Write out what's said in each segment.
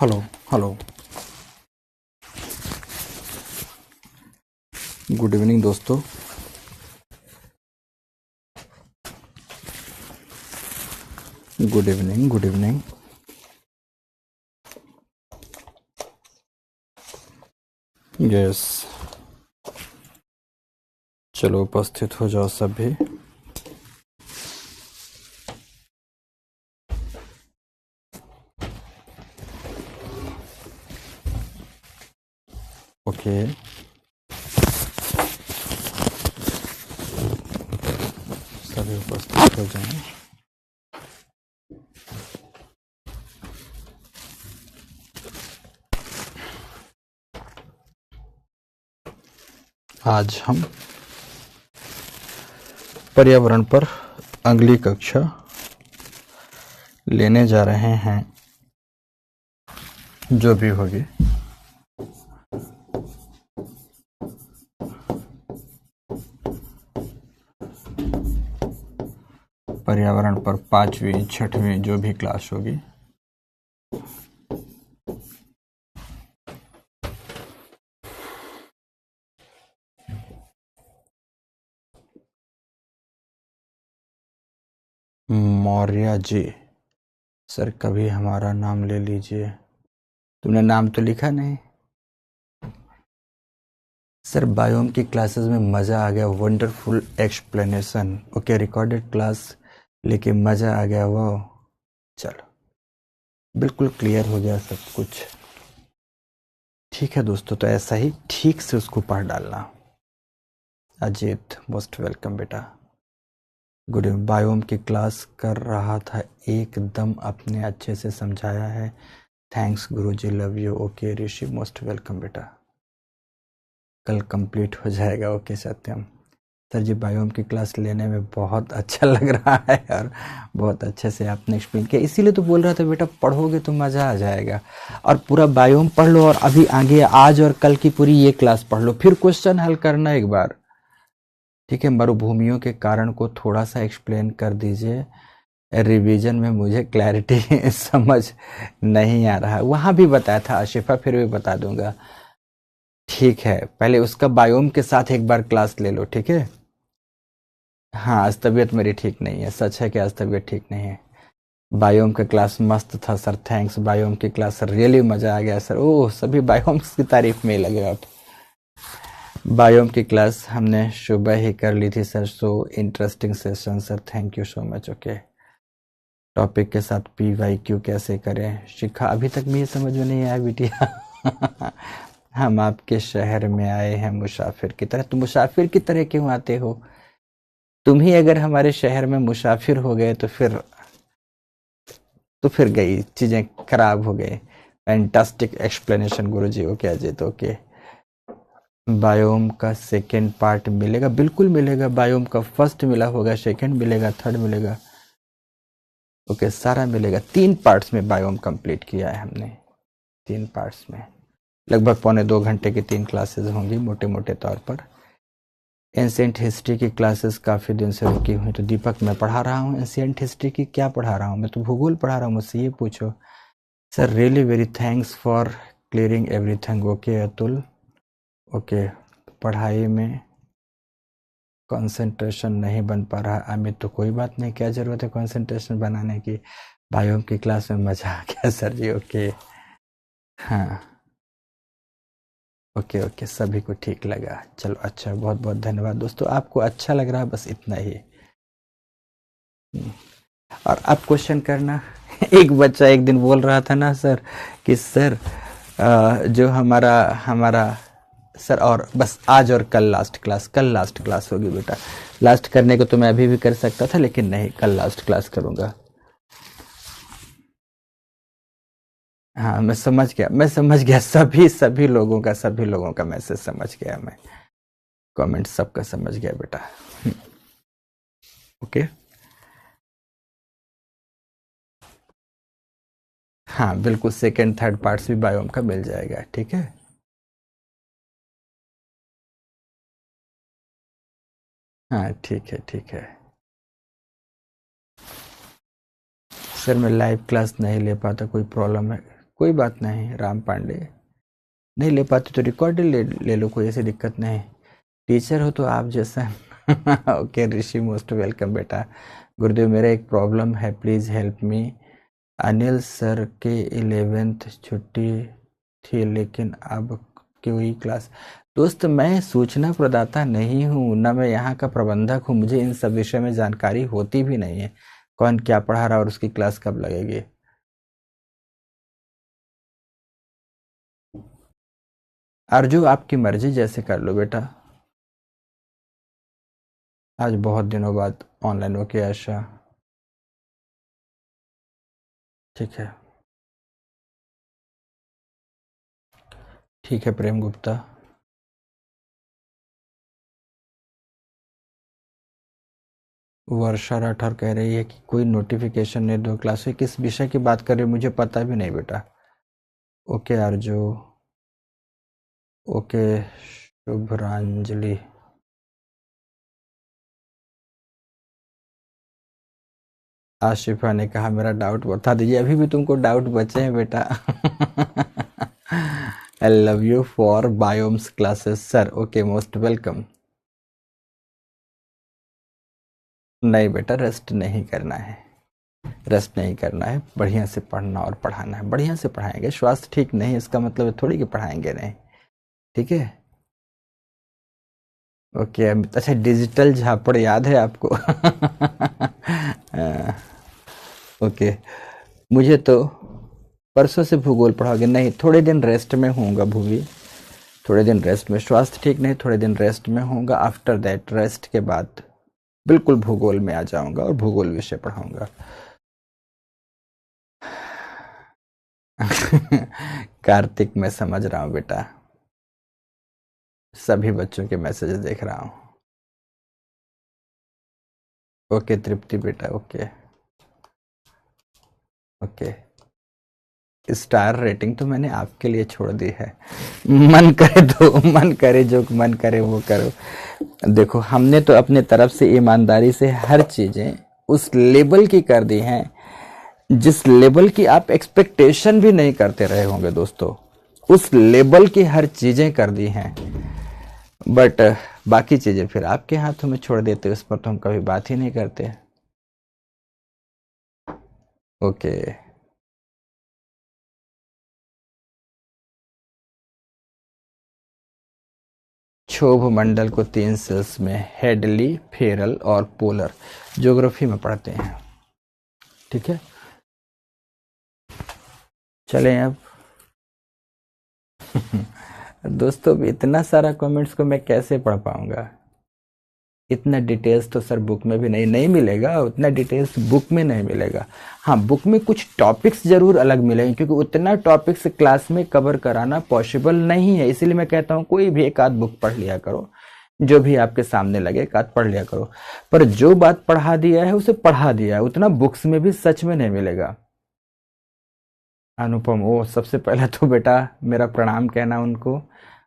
Hello hello. Good evening दोस्तों। Good evening good evening. Yes, चलो उपस्थित हो जाओ सभी। ओके, सभी उपस्थित हो जाएं। आज हम पर्यावरण पर अगली कक्षा लेने जा रहे हैं, जो भी होगी। पर्यावरण पर 5वीं 6वीं जो भी क्लास होगी, मौर्य जी। सर कभी हमारा नाम ले लीजिए। तुमने नाम तो लिखा नहीं। सर बायोम की क्लासेस में मज़ा आ गया, wonderful explanation. Okay, recorded class लेके मज़ा आ गया। वो चलो, बिल्कुल क्लियर हो गया सब कुछ। ठीक है दोस्तों, तो ऐसा ही ठीक से उसको पढ़ डालना। अजीत मोस्ट वेलकम बेटा। Good evening. बायोम की क्लास कर रहा था, एकदम अपने अच्छे से समझाया है। Thanks Guruji, love you. Okay Rishi most welcome बेटा। कल कंप्लीट हो जाएगा। ओके सत्यम। सर जी बायोम की क्लास लेने में बहुत अच्छा लग रहा है और बहुत अच्छे से आपने एक्सप्लेन किया, इसीलिए तो बोल रहा था बेटा पढ़ोगे तो मज़ा आ जाएगा। और पूरा बायोम पढ़ लो और अभी आगे आज और कल की पूरी ये क्लास पढ़ लो, फिर क्वेश्चन हल करना एक बार। ठीक है, मरुभूमियों के कारण को थोड़ा सा एक्सप्लेन कर दीजिए। रिवीजन में मुझे क्लैरिटी समझ नहीं आ रहा। वहाँ भी बताया था आशिफा, फिर भी बता दूंगा। ठीक है, पहले उसका बायोम के साथ एक बार क्लास ले लो, ठीक है। हाँ, आज तबीयत मेरी ठीक नहीं है, सच है कि आज तबीयत ठीक नहीं है। बायोम का क्लास मस्त था सर, थैंक्स। बायोम की क्लास सर रियली मजा आ गया सर। ओह, सभी बायोम्स की तारीफ में ही लगे आप। बायोम की क्लास हमने सुबह ही कर ली थी sir, so interesting session sir, thank you so much. Okay, topic के साथ PYQ कैसे करें शिखा, अभी तक मुझे समझ में नहीं आया बिटिया। हम आपके शहर में आए हैं मुसाफिर की तरह। तो मुसाफिर की तरह क्यों आते हो? तुम ही अगर हमारे शहर में मुसाफिर हो गए तो फिर गई चीजें खराब हो गई। फैंटास्टिक एक्सप्लेनेशन गुरुजी। Okay Ajit, okay. बायोम का सेकेंड पार्ट मिलेगा? बिल्कुल मिलेगा। बायोम का फर्स्ट मिला होगा, सेकेंड मिलेगा, थर्ड मिलेगा। ओके, सारा मिलेगा। 3 पार्ट्स में बायोम कंप्लीट किया है हमने। 3 पार्ट्स में लगभग 1.25 घंटे की 3 क्लासेस होंगी मोटे मोटे तौर पर। एंशिएंट हिस्ट्री की क्लासेस काफ़ी दिन से रुकी हुई, तो दीपक मैं पढ़ा रहा हूँ एंशिएंट हिस्ट्री की। क्या पढ़ा रहा हूँ? मैं तो भूगोल पढ़ा रहा हूँ, मुझसे ये पूछो। Sir really very thanks for clearing everything. Okay Atul, okay. पढ़ाई में कंसंट्रेशन नहीं बन पा रहा अमित, तो कोई बात नहीं, क्या ज़रूरत है कंसंट्रेशन बनाने की। बायोम की क्लास में मज़ा आ गया सर जी। ओके, हाँ, ओके ओके, सभी को ठीक लगा। चलो अच्छा, बहुत बहुत धन्यवाद दोस्तों, आपको अच्छा लग रहा है, बस इतना ही। और अब क्वेश्चन करना। एक बच्चा एक दिन बोल रहा था ना सर कि सर जो हमारा हमारा सर, और बस आज और कल लास्ट क्लास, कल लास्ट क्लास होगी बेटा। लास्ट करने को तो मैं अभी भी कर सकता था, लेकिन नहीं, कल लास्ट क्लास करूंगा। हाँ, मैं समझ गया, मैं समझ गया, सभी लोगों का मैसेज समझ गया मैं। कमेंट सबका समझ गया बेटा। ओके, हाँ बिल्कुल, सेकेंड थर्ड पार्ट्स भी बायोम का मिल जाएगा, ठीक है। हाँ ठीक है, ठीक है। सर मैं लाइव क्लास नहीं ले पाता, कोई प्रॉब्लम है? कोई बात नहीं राम पांडे, नहीं ले पाते तो रिकॉर्ड ले लो, कोई ऐसी दिक्कत नहीं। टीचर हो तो आप जैसा। ओके ऋषि मोस्ट वेलकम बेटा। गुरुदेव मेरा एक प्रॉब्लम है, please help me. Anil sir के 11th छुट्टी थी लेकिन अब कोई क्लास। दोस्त मैं सूचना प्रदाता नहीं हूँ, ना मैं यहाँ का प्रबंधक हूँ, मुझे इन सब विषय में जानकारी होती भी नहीं है, कौन क्या पढ़ा रहा और उसकी क्लास कब लगेगी। अर्जू आपकी मर्जी, जैसे कर लो बेटा। आज बहुत दिनों बाद ऑनलाइन हो के आशा, ठीक है ठीक है प्रेम गुप्ता। वर्षा राठौर कह रही है कि कोई नोटिफिकेशन नहीं दो क्लास में, किस विषय की बात कर रही है मुझे पता भी नहीं बेटा। Okay Arju, okay Shubhranjali. आशिफा ने कहा मेरा डाउट बता दीजिए, अभी भी तुमको डाउट बचे हैं बेटा। I love you for biomes classes sir, okay most welcome. नहीं बेटा रेस्ट नहीं करना है, रेस्ट नहीं करना है, बढ़िया से पढ़ना और पढ़ाना है, बढ़िया से पढ़ाएंगे। स्वास्थ्य ठीक नहीं इसका मतलब थोड़ी कि पढ़ाएंगे नहीं, ठीक है। ओके अच्छा डिजिटल झापड़ याद है आपको? ओके मुझे तो परसों से भूगोल पढ़ाओगे? नहीं थोड़े दिन रेस्ट में होऊंगा भूवी, थोड़े दिन रेस्ट में, स्वास्थ्य ठीक नहीं, थोड़े दिन रेस्ट में होऊंगा। आफ्टर दैट रेस्ट के बाद बिल्कुल भूगोल में आ जाऊंगा और भूगोल विषय पढ़ाऊंगा। कार्तिक मैं समझ रहा हूँ बेटा, सभी बच्चों के मैसेजेस देख रहा हूँ। ओके तृप्ति बेटा, ओके ओके। स्टार रेटिंग तो मैंने आपके लिए छोड़ दी है, मन करे तो मन करे, जो मन करे वो करो। देखो हमने तो अपने तरफ से ईमानदारी से हर चीजें उस लेवल की कर दी हैं जिस लेवल की आप एक्सपेक्टेशन भी नहीं करते रहे होंगे दोस्तों, उस लेवल की हर चीजें कर दी हैं। बट बाकी चीजें फिर आपके हाथों में छोड़ देते, उस पर तो हम कभी बात ही नहीं करते। ओके क्षोभ मंडल को 3 सेल्स में हेडली, फेरल और पोलर ज्योग्राफी में पढ़ते हैं, ठीक है। चलें अब। दोस्तों इतना सारा कमेंट्स को मैं कैसे पढ़ पाऊंगा, इतना डिटेल्स तो सर बुक में भी नहीं मिलेगा, उतना डिटेल्स बुक में नहीं मिलेगा। हाँ बुक में कुछ टॉपिक्स जरूर अलग मिलेंगे क्योंकि उतना टॉपिक्स क्लास में कवर कराना पॉसिबल नहीं है, इसीलिए मैं कहता हूँ कोई भी एक आध बुक पढ़ लिया करो, जो भी आपके सामने लगे एक आध पढ़ लिया करो। पर जो बात पढ़ा दिया है उसे पढ़ा दिया है, उतना बुक्स में भी सच में नहीं मिलेगा। अनुपम ओ सबसे पहले तो बेटा मेरा प्रणाम कहना उनको,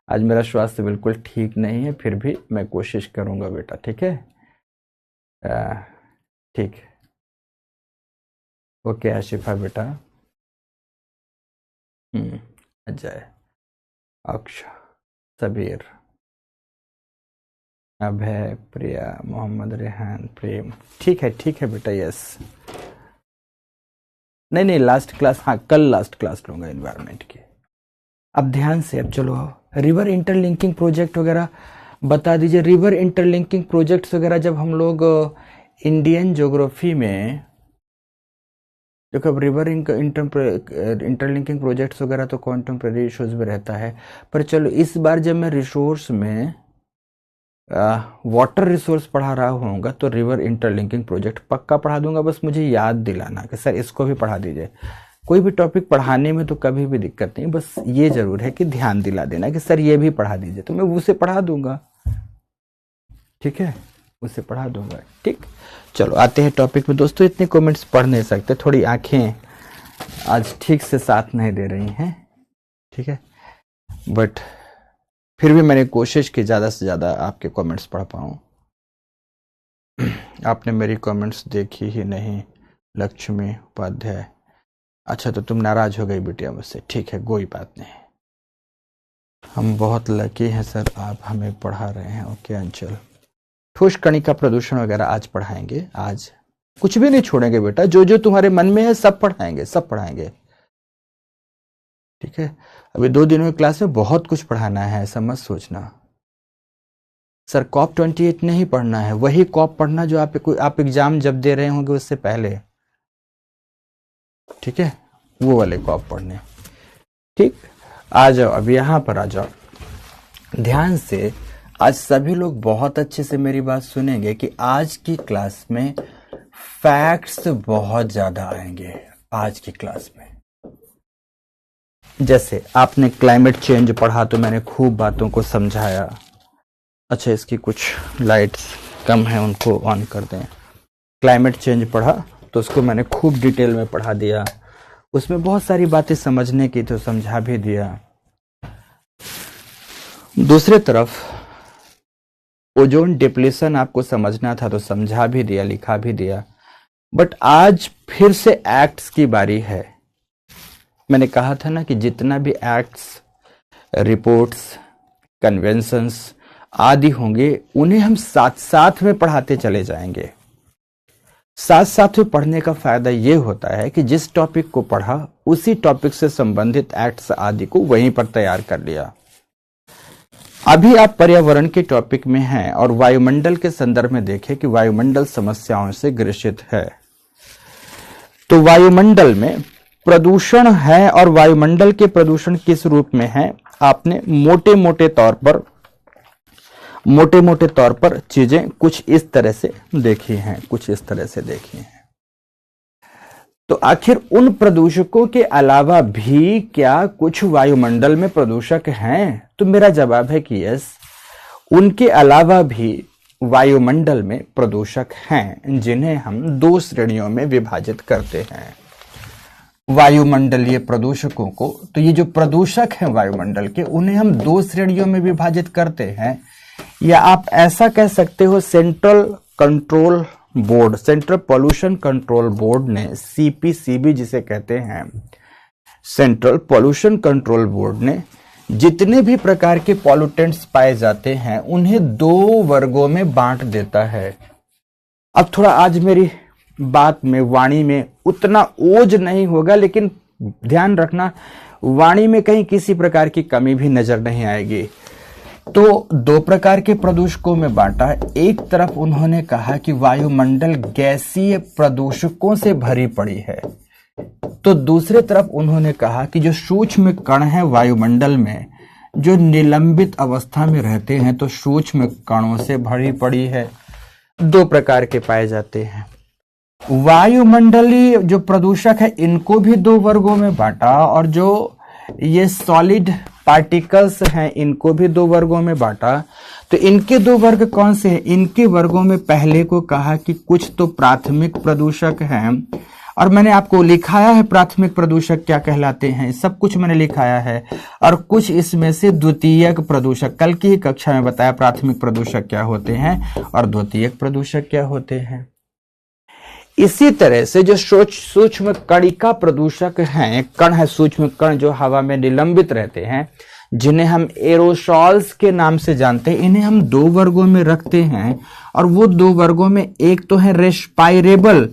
आज मेरा स्वास्थ्य बिल्कुल ठीक नहीं है, फिर भी मैं कोशिश करूंगा बेटा, ठीक है। ठीक ओके आशिफा बेटा। अजय, अक्ष, सबीर, अभय, प्रिया, मोहम्मद रेहान, प्रेम, ठीक है बेटा, यस। नहीं लास्ट क्लास, हाँ कल लास्ट क्लास लूंगा एनवायरनमेंट की। अब ध्यान से, अब चलो रिवर इंटरलिंकिंग प्रोजेक्ट वगैरह बता दीजिए। रिवर इंटरलिंकिंग प्रोजेक्ट्स वगैरह जब हम लोग इंडियन ज्योग्राफी में, देखो अब रिवर इंटरलिंकिंग प्रोजेक्ट्स वगैरह तो कॉन्टेम्प्रेरी इश्यूज में रहता है, पर चलो इस बार जब मैं रिसोर्स में वाटर रिसोर्स पढ़ा रहा होऊंगा तो रिवर इंटरलिंकिंग प्रोजेक्ट पक्का पढ़ा दूंगा, बस मुझे याद दिलाना कि सर इसको भी पढ़ा दीजिए। कोई भी टॉपिक पढ़ाने में तो कभी भी दिक्कत नहीं, बस ये जरूर है कि ध्यान दिला देना कि सर ये भी पढ़ा दीजिए, तो मैं उसे पढ़ा दूंगा, ठीक है, उसे पढ़ा दूंगा। ठीक चलो आते हैं टॉपिक में। दोस्तों इतने कमेंट्स पढ़ नहीं सकते, थोड़ी आंखें आज ठीक से साथ नहीं दे रही हैं, ठीक है, बट फिर भी मैंने कोशिश की ज़्यादा से ज़्यादा आपके कमेंट्स पढ़ पाऊँ। आपने मेरी कमेंट्स देखी ही नहीं, लक्ष्मी उपाध्याय। अच्छा, तो तुम नाराज हो गई बिटिया मुझसे, ठीक है, कोई बात नहीं। हम बहुत लकी हैं सर, आप हमें पढ़ा रहे हैं। ओके अंचल, ठोस कणिका प्रदूषण वगैरह आज पढ़ाएंगे। आज कुछ भी नहीं छोड़ेंगे बेटा, जो जो तुम्हारे मन में है सब पढ़ाएंगे, सब पढ़ाएंगे, ठीक है। अभी 2 दिनों की क्लास में बहुत कुछ पढ़ाना है, ऐसा मत सोचना। सर कॉप 28 नहीं पढ़ना है, वही कॉप पढ़ना जो आप एग्जाम जब दे रहे होंगे उससे पहले, ठीक है, वो वाले कॉप पढ़ने। ठीक, आ जाओ, अब यहां पर आ जाओ ध्यान से। आज सभी लोग बहुत अच्छे से मेरी बात सुनेंगे कि आज की क्लास में फैक्ट्स बहुत ज्यादा आएंगे आज की क्लास में। जैसे आपने क्लाइमेट चेंज पढ़ा तो मैंने खूब बातों को समझाया। अच्छा, इसकी कुछ लाइट्स कम है, उनको ऑन कर दें। क्लाइमेट चेंज पढ़ा तो उसको मैंने खूब डिटेल में पढ़ा दिया, उसमें बहुत सारी बातें समझने की तो समझा भी दिया। दूसरी तरफ ओजोन डिप्लीशन आपको समझना था तो समझा भी दिया, लिखा भी दिया। बट आज फिर से एक्ट्स की बारी है। मैंने कहा था ना कि जितना भी एक्ट्स, रिपोर्ट्स, कन्वेंशंस आदि होंगे उन्हें हम साथ साथ में पढ़ाते चले जाएंगे। साथ साथ में पढ़ने का फायदा यह होता है कि जिस टॉपिक को पढ़ा उसी टॉपिक से संबंधित एक्ट्स आदि को वहीं पर तैयार कर लिया। अभी आप पर्यावरण के टॉपिक में हैं और वायुमंडल के संदर्भ में देखें कि वायुमंडल समस्याओं से ग्रसित है। तो वायुमंडल में प्रदूषण है और वायुमंडल के प्रदूषण किस रूप में है, आपने मोटे मोटे तौर पर चीजें कुछ इस तरह से देखी हैं, कुछ इस तरह से देखी हैं। तो आखिर उन प्रदूषकों के अलावा भी क्या कुछ वायुमंडल में प्रदूषक हैं? तो मेरा जवाब है कि यस, उनके अलावा भी वायुमंडल में प्रदूषक हैं जिन्हें हम 2 श्रेणियों में विभाजित करते हैं। वायुमंडलीय प्रदूषकों को, तो ये जो प्रदूषक हैं वायुमंडल के, उन्हें हम 2 श्रेणियों में विभाजित करते हैं। या आप ऐसा कह सकते हो, सेंट्रल पॉल्यूशन कंट्रोल बोर्ड ने, CPCB जिसे कहते हैं, सेंट्रल पॉल्यूशन कंट्रोल बोर्ड ने जितने भी प्रकार के पॉल्यूटेंट्स पाए जाते हैं उन्हें 2 वर्गों में बांट देता है। अब थोड़ा आज मेरी बात में, वाणी में उतना ओज नहीं होगा, लेकिन ध्यान रखना वाणी में कहीं किसी प्रकार की कमी भी नजर नहीं आएगी। तो 2 प्रकार के प्रदूषकों में बांटा। एक तरफ उन्होंने कहा कि वायुमंडल गैसीय प्रदूषकों से भरी पड़ी है, तो दूसरे तरफ उन्होंने कहा कि जो सूक्ष्म कण है वायुमंडल में, जो निलंबित अवस्था में रहते हैं, तो सूक्ष्म कणों से भरी पड़ी है। 2 प्रकार के पाए जाते हैं। वायुमंडलीय जो प्रदूषक है इनको भी 2 वर्गों में बांटा, और जो ये सॉलिड पार्टिकल्स हैं इनको भी 2 वर्गों में बांटा। तो इनके 2 वर्ग कौन से हैं? इनके वर्गों में पहले को कहा कि कुछ तो प्राथमिक प्रदूषक हैं, और मैंने आपको लिखाया है प्राथमिक प्रदूषक क्या कहलाते हैं, सब कुछ मैंने लिखाया है। और कुछ इसमें से द्वितीयक प्रदूषक, कल की ही कक्षा में बताया प्राथमिक प्रदूषक क्या होते हैं और द्वितीयक प्रदूषक क्या होते हैं। इसी तरह से जो सूक्ष्म कणिका प्रदूषक हैं, कण है, सूक्ष्म कण जो हवा में निलंबित रहते हैं, जिन्हें हम एरोसॉल्स के नाम से जानते हैं, इन्हें हम 2 वर्गों में रखते हैं। और वो 2 वर्गों में एक तो है रेस्पायरेबल,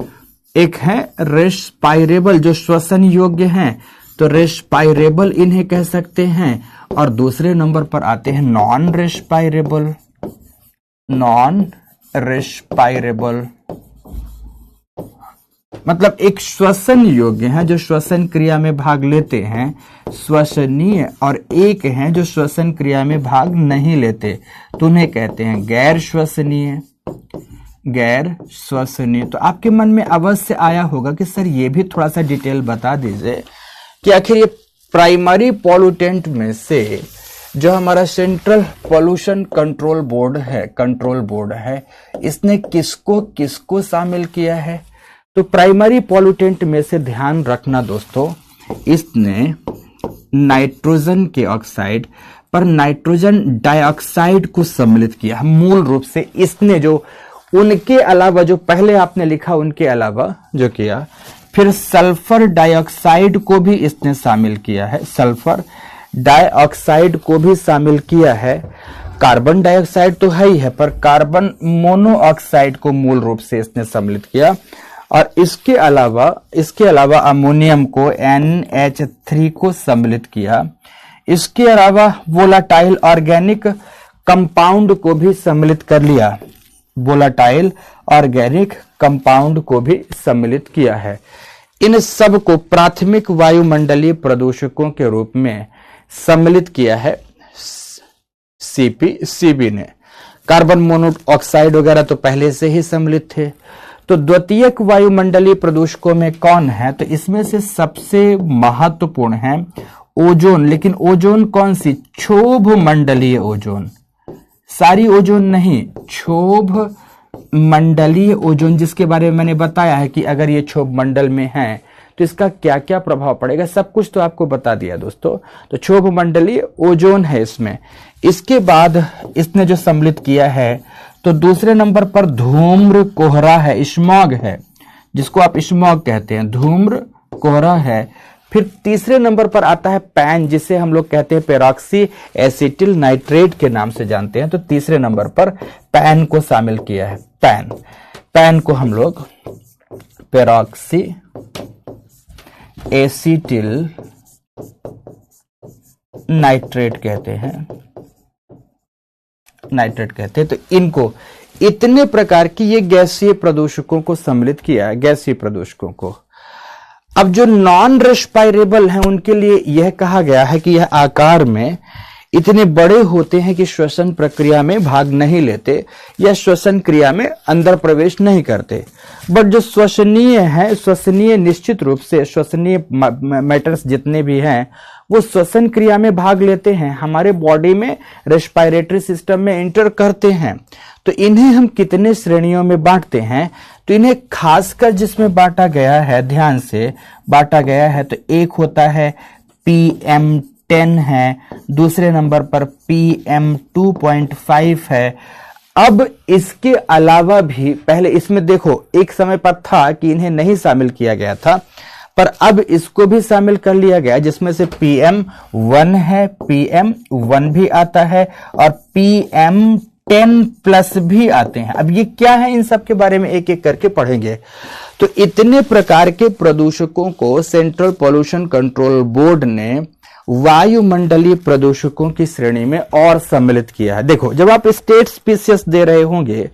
एक है रेस्पायरेबल जो श्वसन योग्य हैं, तो रेस्पायरेबल इन्हें कह सकते हैं। और दूसरे नंबर पर आते हैं नॉन रेस्पायरेबल, मतलब एक श्वसन योग्य है जो श्वसन क्रिया में भाग लेते हैं, श्वसनीय, और एक हैं जो श्वसन क्रिया में भाग नहीं लेते, तो उन्हें कहते हैं गैर श्वसनीय। तो आपके मन में अवश्य आया होगा कि सर ये भी थोड़ा सा डिटेल बता दीजिए कि आखिर ये प्राइमरी पॉल्यूटेंट में से जो हमारा सेंट्रल पॉल्यूशन कंट्रोल बोर्ड है, इसने किसको किसको शामिल किया है। तो प्राइमरी पॉल्यूटेंट में से ध्यान रखना दोस्तों, इसने नाइट्रोजन के ऑक्साइड पर नाइट्रोजन डाइऑक्साइड को सम्मिलित किया। मूल रूप से इसने जो उनके अलावा, जो पहले आपने लिखा उनके अलावा जो किया, फिर सल्फर डाइऑक्साइड को भी इसने शामिल किया है, सल्फर डाइऑक्साइड को भी शामिल किया है। कार्बन डाइऑक्साइड तो है ही है, पर कार्बन मोनोऑक्साइड को मूल रूप से इसने सम्मिलित किया। और इसके अलावा अमोनियम को NH3 को सम्मिलित किया। इसके अलावा वोलाटाइल ऑर्गेनिक कंपाउंड को भी सम्मिलित कर लिया, वोलाटाइल ऑर्गेनिक कंपाउंड को भी सम्मिलित किया है। इन सब को प्राथमिक वायुमंडलीय प्रदूषकों के रूप में सम्मिलित किया है सीबी ने। कार्बन मोनोऑक्साइड वगैरह तो पहले से ही सम्मिलित थे। तो द्वितीयक वायुमंडलीय प्रदूषकों में कौन है? तो इसमें से सबसे महत्वपूर्ण है ओजोन। लेकिन ओजोन कौन सी? क्षोभ मंडलीय ओजोन, सारी ओजोन नहीं, क्षोभ मंडलीय ओजोन, जिसके बारे में मैंने बताया है कि अगर ये क्षोभ मंडल में है तो इसका क्या क्या प्रभाव पड़ेगा, सब कुछ तो आपको बता दिया दोस्तों। तो क्षोभ मंडलीय ओजोन है इसमें। इसके बाद इसने जो सम्मिलित किया है, तो दूसरे नंबर पर धूम्र कोहरा है, स्मॉग है, जिसको आप स्मॉग कहते हैं, धूम्र कोहरा है। फिर तीसरे नंबर पर आता है पैन, जिसे हम लोग कहते हैं पेरोक्सी एसिटिल नाइट्रेट के नाम से जानते हैं। तो तीसरे नंबर पर पैन को शामिल किया है। पैन को हम लोग पेरोक्सी एसिटिल नाइट्रेट कहते हैं, तो इनको इतने प्रकार की ये गैसीय प्रदूषकों को सम्मिलित किया है, गैसीय प्रदूषकों को। अब जो नॉन रेस्पायरेबल हैं उनके लिए यह कहा गया है कि यह आकार में इतने बड़े होते हैं कि श्वसन प्रक्रिया में भाग नहीं लेते या श्वसन क्रिया में अंदर प्रवेश नहीं करते। बट जो श्वसनीय है, श्वसनीय निश्चित रूप से श्वसनीय मैटर्स जितने भी हैं वो श्वसन क्रिया में भाग लेते हैं, हमारे बॉडी में रेस्पिरेटरी सिस्टम में एंटर करते हैं। तो इन्हें हम कितने श्रेणियों में बांटते हैं? तो इन्हें खासकर जिसमें बांटा गया है, ध्यान से बांटा गया है, तो एक होता है PM10 है, दूसरे नंबर पर PM2.5 है। अब इसके अलावा भी, पहले इसमें देखो एक समय पर था कि इन्हें नहीं शामिल किया गया था, पर अब इसको भी शामिल कर लिया गया, जिसमें से PM1 है, PM1 भी आता है और PM10+ भी आते हैं। अब ये क्या है, इन सब के बारे में एक एक करके पढ़ेंगे। तो इतने प्रकार के प्रदूषकों को सेंट्रल पॉल्यूशन कंट्रोल बोर्ड ने वायुमंडलीय प्रदूषकों की श्रेणी में और सम्मिलित किया है। देखो, जब आप स्टेट स्पीसीज दे रहे होंगे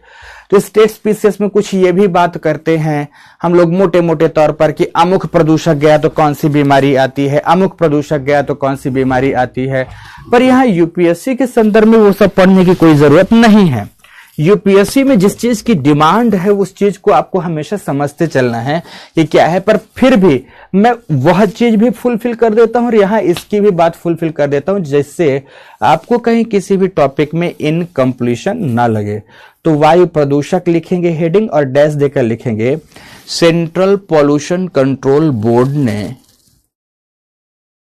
तो स्टेट स्पीसीज में कुछ ये भी बात करते हैं हम लोग मोटे मोटे तौर पर कि अमुक प्रदूषक गया तो कौन सी बीमारी आती है, अमुक प्रदूषक गया तो कौन सी बीमारी आती है। पर यहां यूपीएससी के संदर्भ में वो सब पढ़ने की कोई जरूरत नहीं है। यूपीएससी में जिस चीज की डिमांड है उस चीज को आपको हमेशा समझते चलना है कि क्या है। पर फिर भी मैं वह चीज भी फुलफिल कर देता हूं और यहां इसकी भी बात फुलफिल कर देता हूं, जिससे आपको कहीं किसी भी टॉपिक में इनकम्प्लीशन ना लगे। तो वायु प्रदूषक लिखेंगे हेडिंग और डैश देकर लिखेंगे सेंट्रल पॉल्यूशन कंट्रोल बोर्ड ने।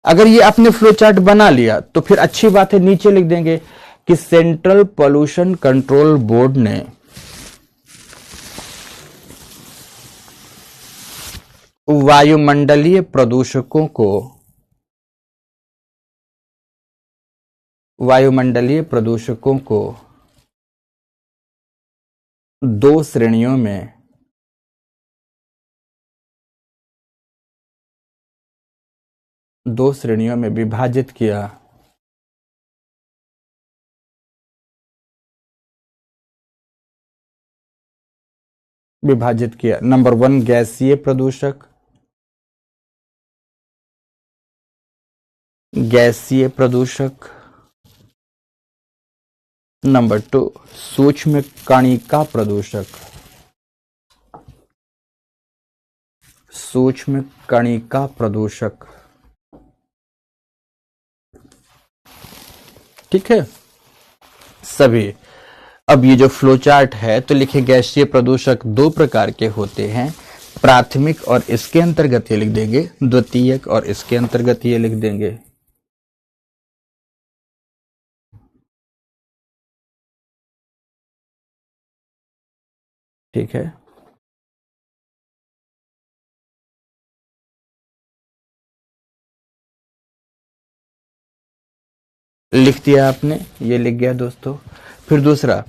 अगर ये आपने फ्लो चार्ट बना लिया तो फिर अच्छी बात है, नीचे लिख देंगे कि सेंट्रल पॉल्यूशन कंट्रोल बोर्ड ने वायुमंडलीय प्रदूषकों को दो श्रेणियों में विभाजित किया। नंबर 1 गैसीय प्रदूषक, नंबर 2 सूक्ष्म कणिका प्रदूषक। ठीक है सभी। अब ये जो फ्लो चार्ट है तो लिखे गैसीय प्रदूषक दो प्रकार के होते हैं, प्राथमिक और इसके अंतर्गत ये लिख देंगे, द्वितीयक और इसके अंतर्गत ये लिख देंगे। ठीक है। लिख दिया आपने, ये लिख गया दोस्तों। फिर दूसरा,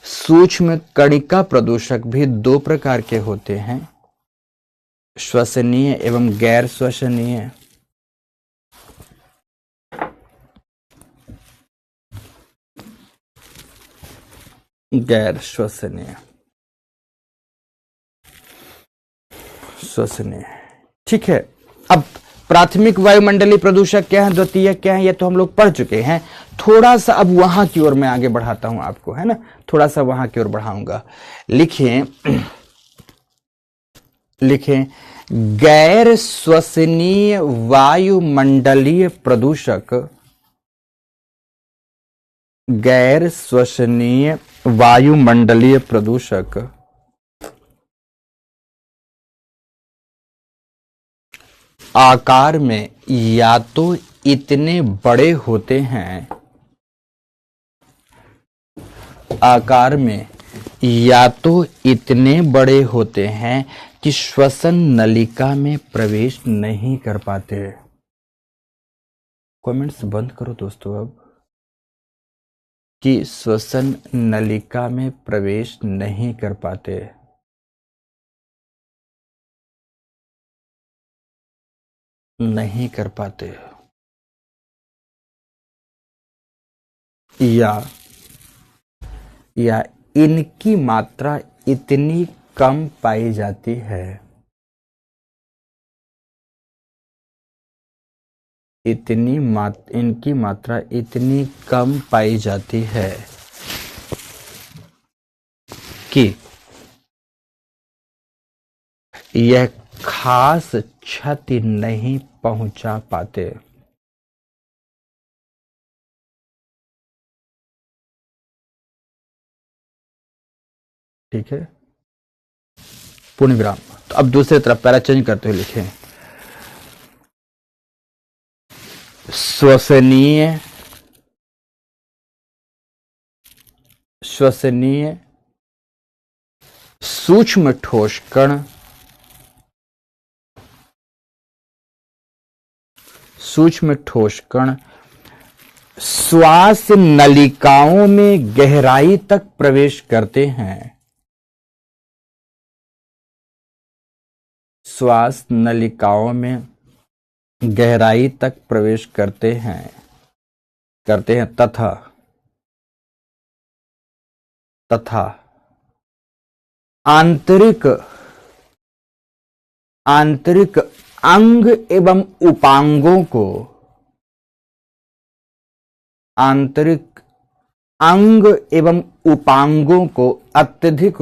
सूक्ष्म कणिका प्रदूषक भी दो प्रकार के होते हैं, श्वसनीय एवं गैर श्वसनीय। गैर श्वसनीय, श्वसनीय, ठीक है। अब प्राथमिक वायुमंडलीय प्रदूषक क्या है, द्वितीय क्या है, ये तो हम लोग पढ़ चुके हैं। थोड़ा सा अब वहां की ओर मैं आगे बढ़ाता हूं आपको, है ना, थोड़ा सा वहां की ओर बढ़ाऊंगा। लिखें, लिखें, गैर श्वसनीय वायुमंडलीय प्रदूषक, गैर श्वसनीय वायुमंडलीय प्रदूषक आकार में या तो इतने बड़े होते हैं, आकार में या तो इतने बड़े होते हैं कि श्वसन नलिका में प्रवेश नहीं कर पाते। कमेंट्स बंद करो दोस्तों अब, कि श्वसन नलिका में प्रवेश नहीं कर पाते। नहीं कर पाते, या इनकी मात्रा इतनी कम पाई जाती है, इनकी मात्रा इतनी कम पाई जाती है कि यह खास क्षति नहीं पहुंचा पाते। ठीक है, पूर्ण विराम। तो अब दूसरी तरफ पैरा चेंज करते हुए लिखें, श्वसनीय, श्वसनीय सूक्ष्म ठोस कण, सूक्ष्म ठोस कण श्वास नलिकाओं में गहराई तक प्रवेश करते हैं, श्वास नलिकाओं में गहराई तक प्रवेश करते हैं, तथा आंतरिक अंग एवं उपांगों को, आंतरिक अंग एवं उपांगों को अत्यधिक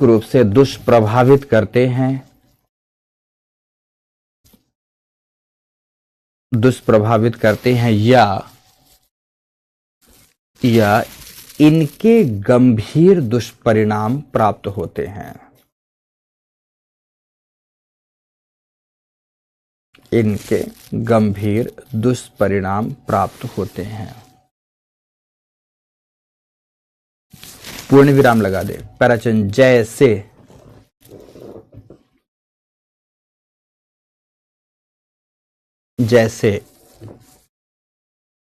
रूप से दुष्प्रभावित करते हैं, या इनके गंभीर दुष्परिणाम प्राप्त होते हैं, इनके गंभीर दुष्परिणाम प्राप्त होते हैं। पूर्ण विराम लगा दे, पैराचन जैसे, जैसे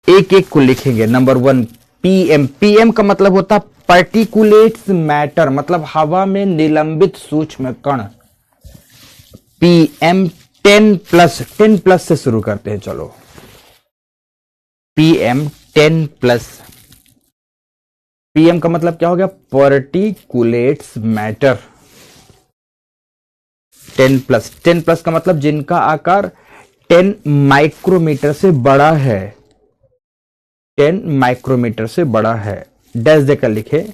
एक एक को लिखेंगे। नंबर 1 पीएम, पीएम का मतलब होता पार्टिकुलेट्स मैटर, मतलब हवा में निलंबित सूक्ष्म कण। पीएम 10+ से शुरू करते हैं, चलो पीएम 10+। पीएम का मतलब क्या हो गया, पार्टिकुलेट्स मैटर 10+। 10+ का मतलब जिनका आकार 10 माइक्रोमीटर से बड़ा है, 10 माइक्रोमीटर से बड़ा है। डैश देकर लिखे,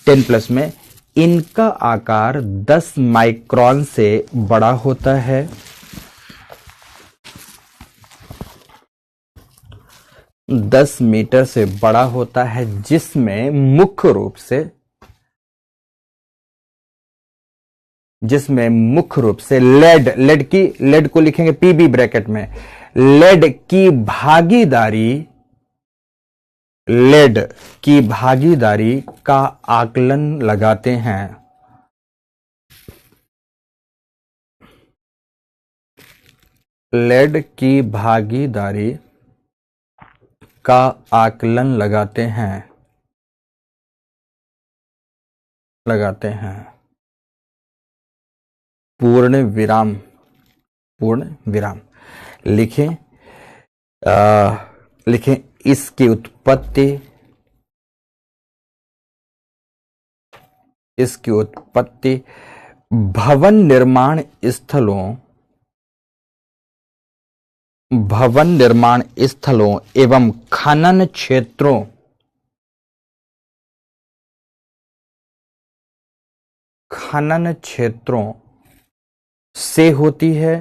10+ में इनका आकार 10 माइक्रोन से बड़ा होता है, 10 मीटर से बड़ा होता है, जिसमें मुख्य रूप से लेड को लिखेंगे पीबी ब्रैकेट में, लेड की भागीदारी का आकलन लगाते हैं। लेड की भागीदारी का आकलन लगाते हैं पूर्ण विराम लिखें। लिखें इसकी उत्पत्ति भवन निर्माण स्थलों एवं खनन क्षेत्रों से होती है।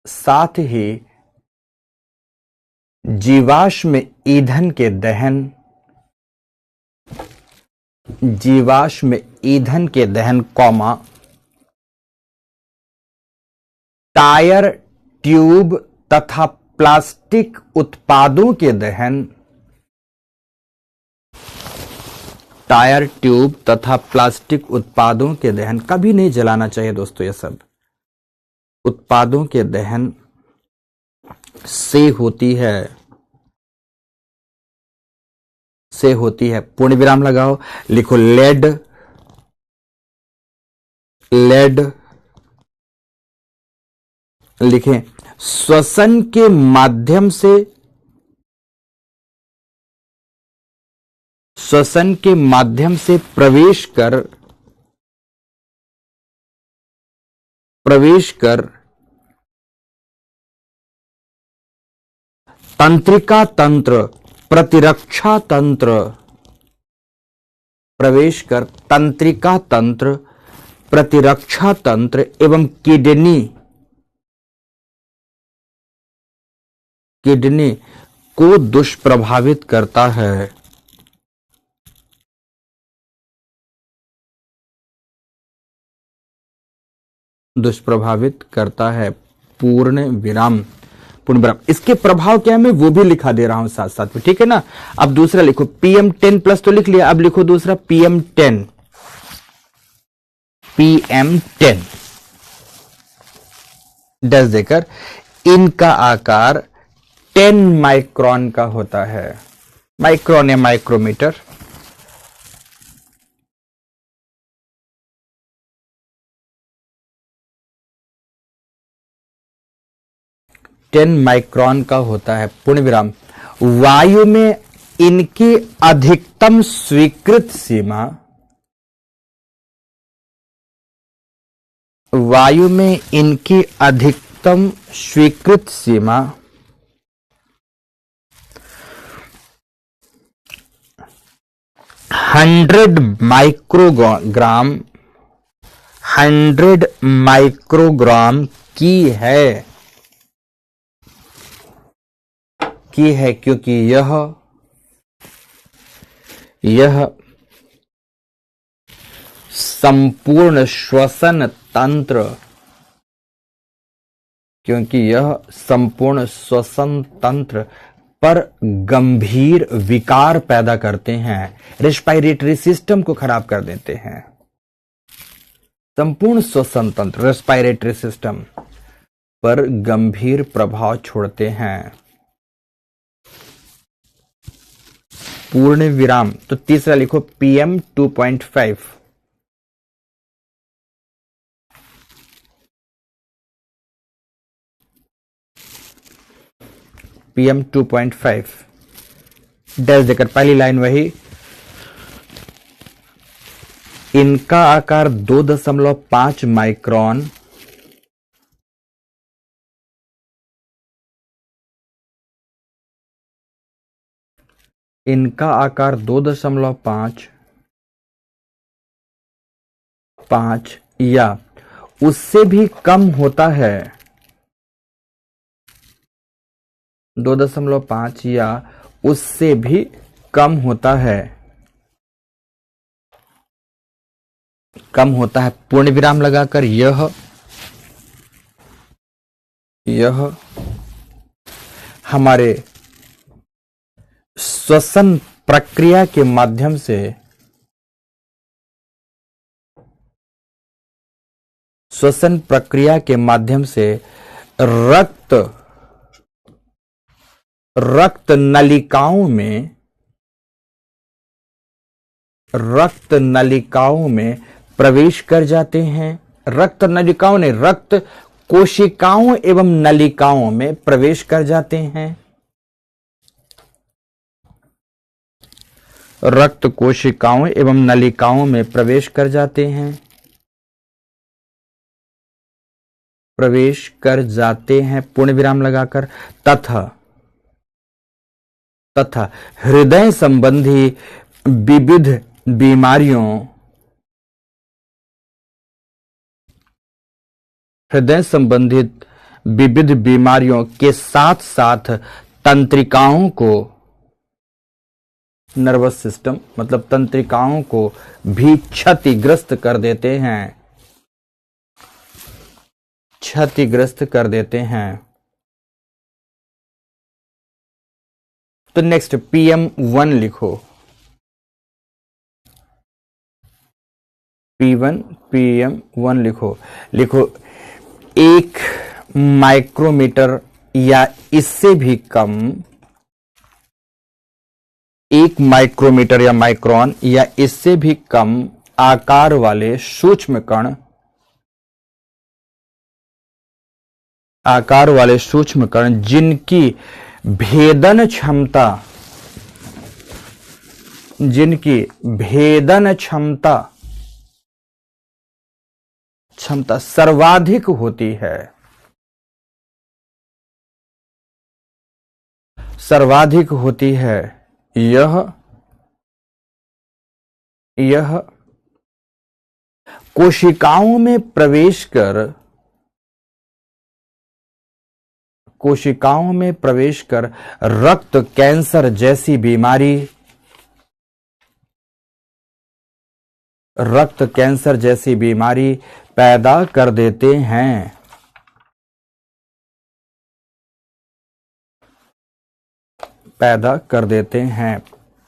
साथ ही जीवाश्म ईंधन के दहन टायर ट्यूब तथा प्लास्टिक उत्पादों के दहन कभी नहीं जलाना चाहिए दोस्तों। ये सब उत्पादों के दहन से होती है। पूर्ण विराम लगाओ, लिखो लेड लिखें श्वसन के माध्यम से प्रवेश कर तंत्रिका तंत्र प्रतिरक्षा तंत्र एवं किडनी को दुष्प्रभावित करता है। पूर्ण विराम। इसके प्रभाव क्या है मैं वो भी लिखा दे रहा हूं साथ साथ में, ठीक है ना। अब दूसरा लिखो PM10 प्लस तो लिख लिया, अब लिखो दूसरा PM10 डैश देकर इनका आकार 10 माइक्रोन का होता है। माइक्रोन या माइक्रोमीटर। माइक्रोन का होता है। पूर्ण विराम। वायु में इनकी अधिकतम स्वीकृत सीमा 100 माइक्रोग्राम की है क्योंकि यह संपूर्ण श्वसन तंत्र पर गंभीर विकार पैदा करते हैं, रेस्पिरेटरी सिस्टम को खराब कर देते हैं। संपूर्ण श्वसन तंत्र रेस्पिरेटरी सिस्टम पर गंभीर प्रभाव छोड़ते हैं। पूर्ण विराम। तो तीसरा लिखो PM2.5 डैश देकर पहली लाइन वही, इनका आकार 2.5 माइक्रोन इनका आकार 2.5 या उससे भी कम होता है। 2.5 या उससे भी कम होता है। पूर्ण विराम लगाकर यह हमारे श्वसन प्रक्रिया के माध्यम से श्वसन प्रक्रिया के माध्यम से रक्त नलिकाओं में प्रवेश कर जाते हैं। रक्त नलिकाओं ने रक्त कोशिकाओं एवं नलिकाओं में प्रवेश कर जाते हैं। रक्त कोशिकाओं एवं नलिकाओं में प्रवेश कर जाते हैं। प्रवेश कर जाते हैं पूर्ण विराम लगाकर। तथा हृदय संबंधी विविध बीमारियों के साथ साथ तंत्रिकाओं को, नर्वस सिस्टम मतलब तंत्रिकाओं को भी क्षतिग्रस्त कर देते हैं। तो नेक्स्ट PM1 लिखो। PM1 लिखो 1 माइक्रोमीटर या इससे भी कम, 1 माइक्रोमीटर या माइक्रोन या इससे भी कम आकार वाले सूक्ष्म कण जिनकी भेदन क्षमता सर्वाधिक होती है, यह कोशिकाओं में प्रवेश कर रक्त कैंसर जैसी बीमारी पैदा कर देते हैं।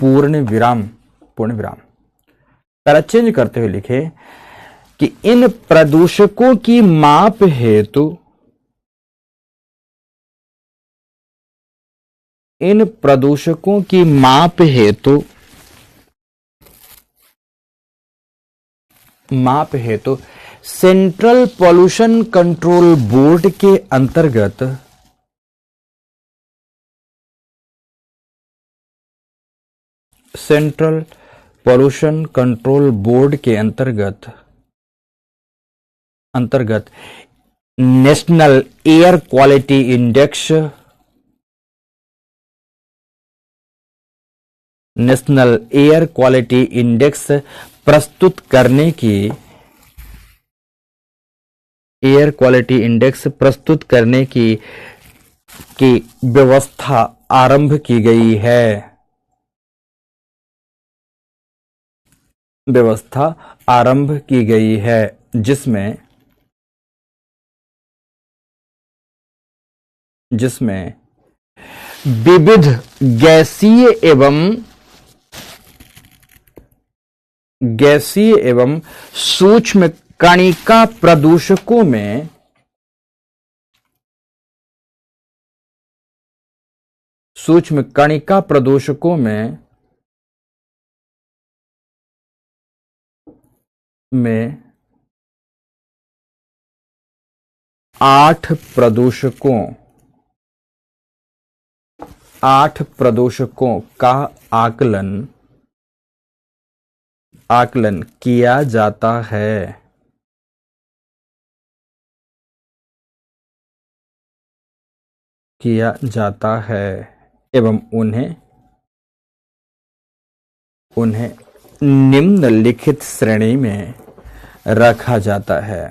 पूर्ण विराम। पहला चेंज करते हुए लिखे कि इन प्रदूषकों की माप हेतु सेंट्रल पॉल्यूशन कंट्रोल बोर्ड के अंतर्गत नेशनल एयर क्वालिटी इंडेक्स प्रस्तुत करने की व्यवस्था आरंभ की गई है, जिसमें विविध गैसीय एवं सूक्ष्म कणिका प्रदूषकों में 8 प्रदूषकों का आकलन किया जाता है एवं उन्हें निम्नलिखित श्रेणी में रखा जाता है।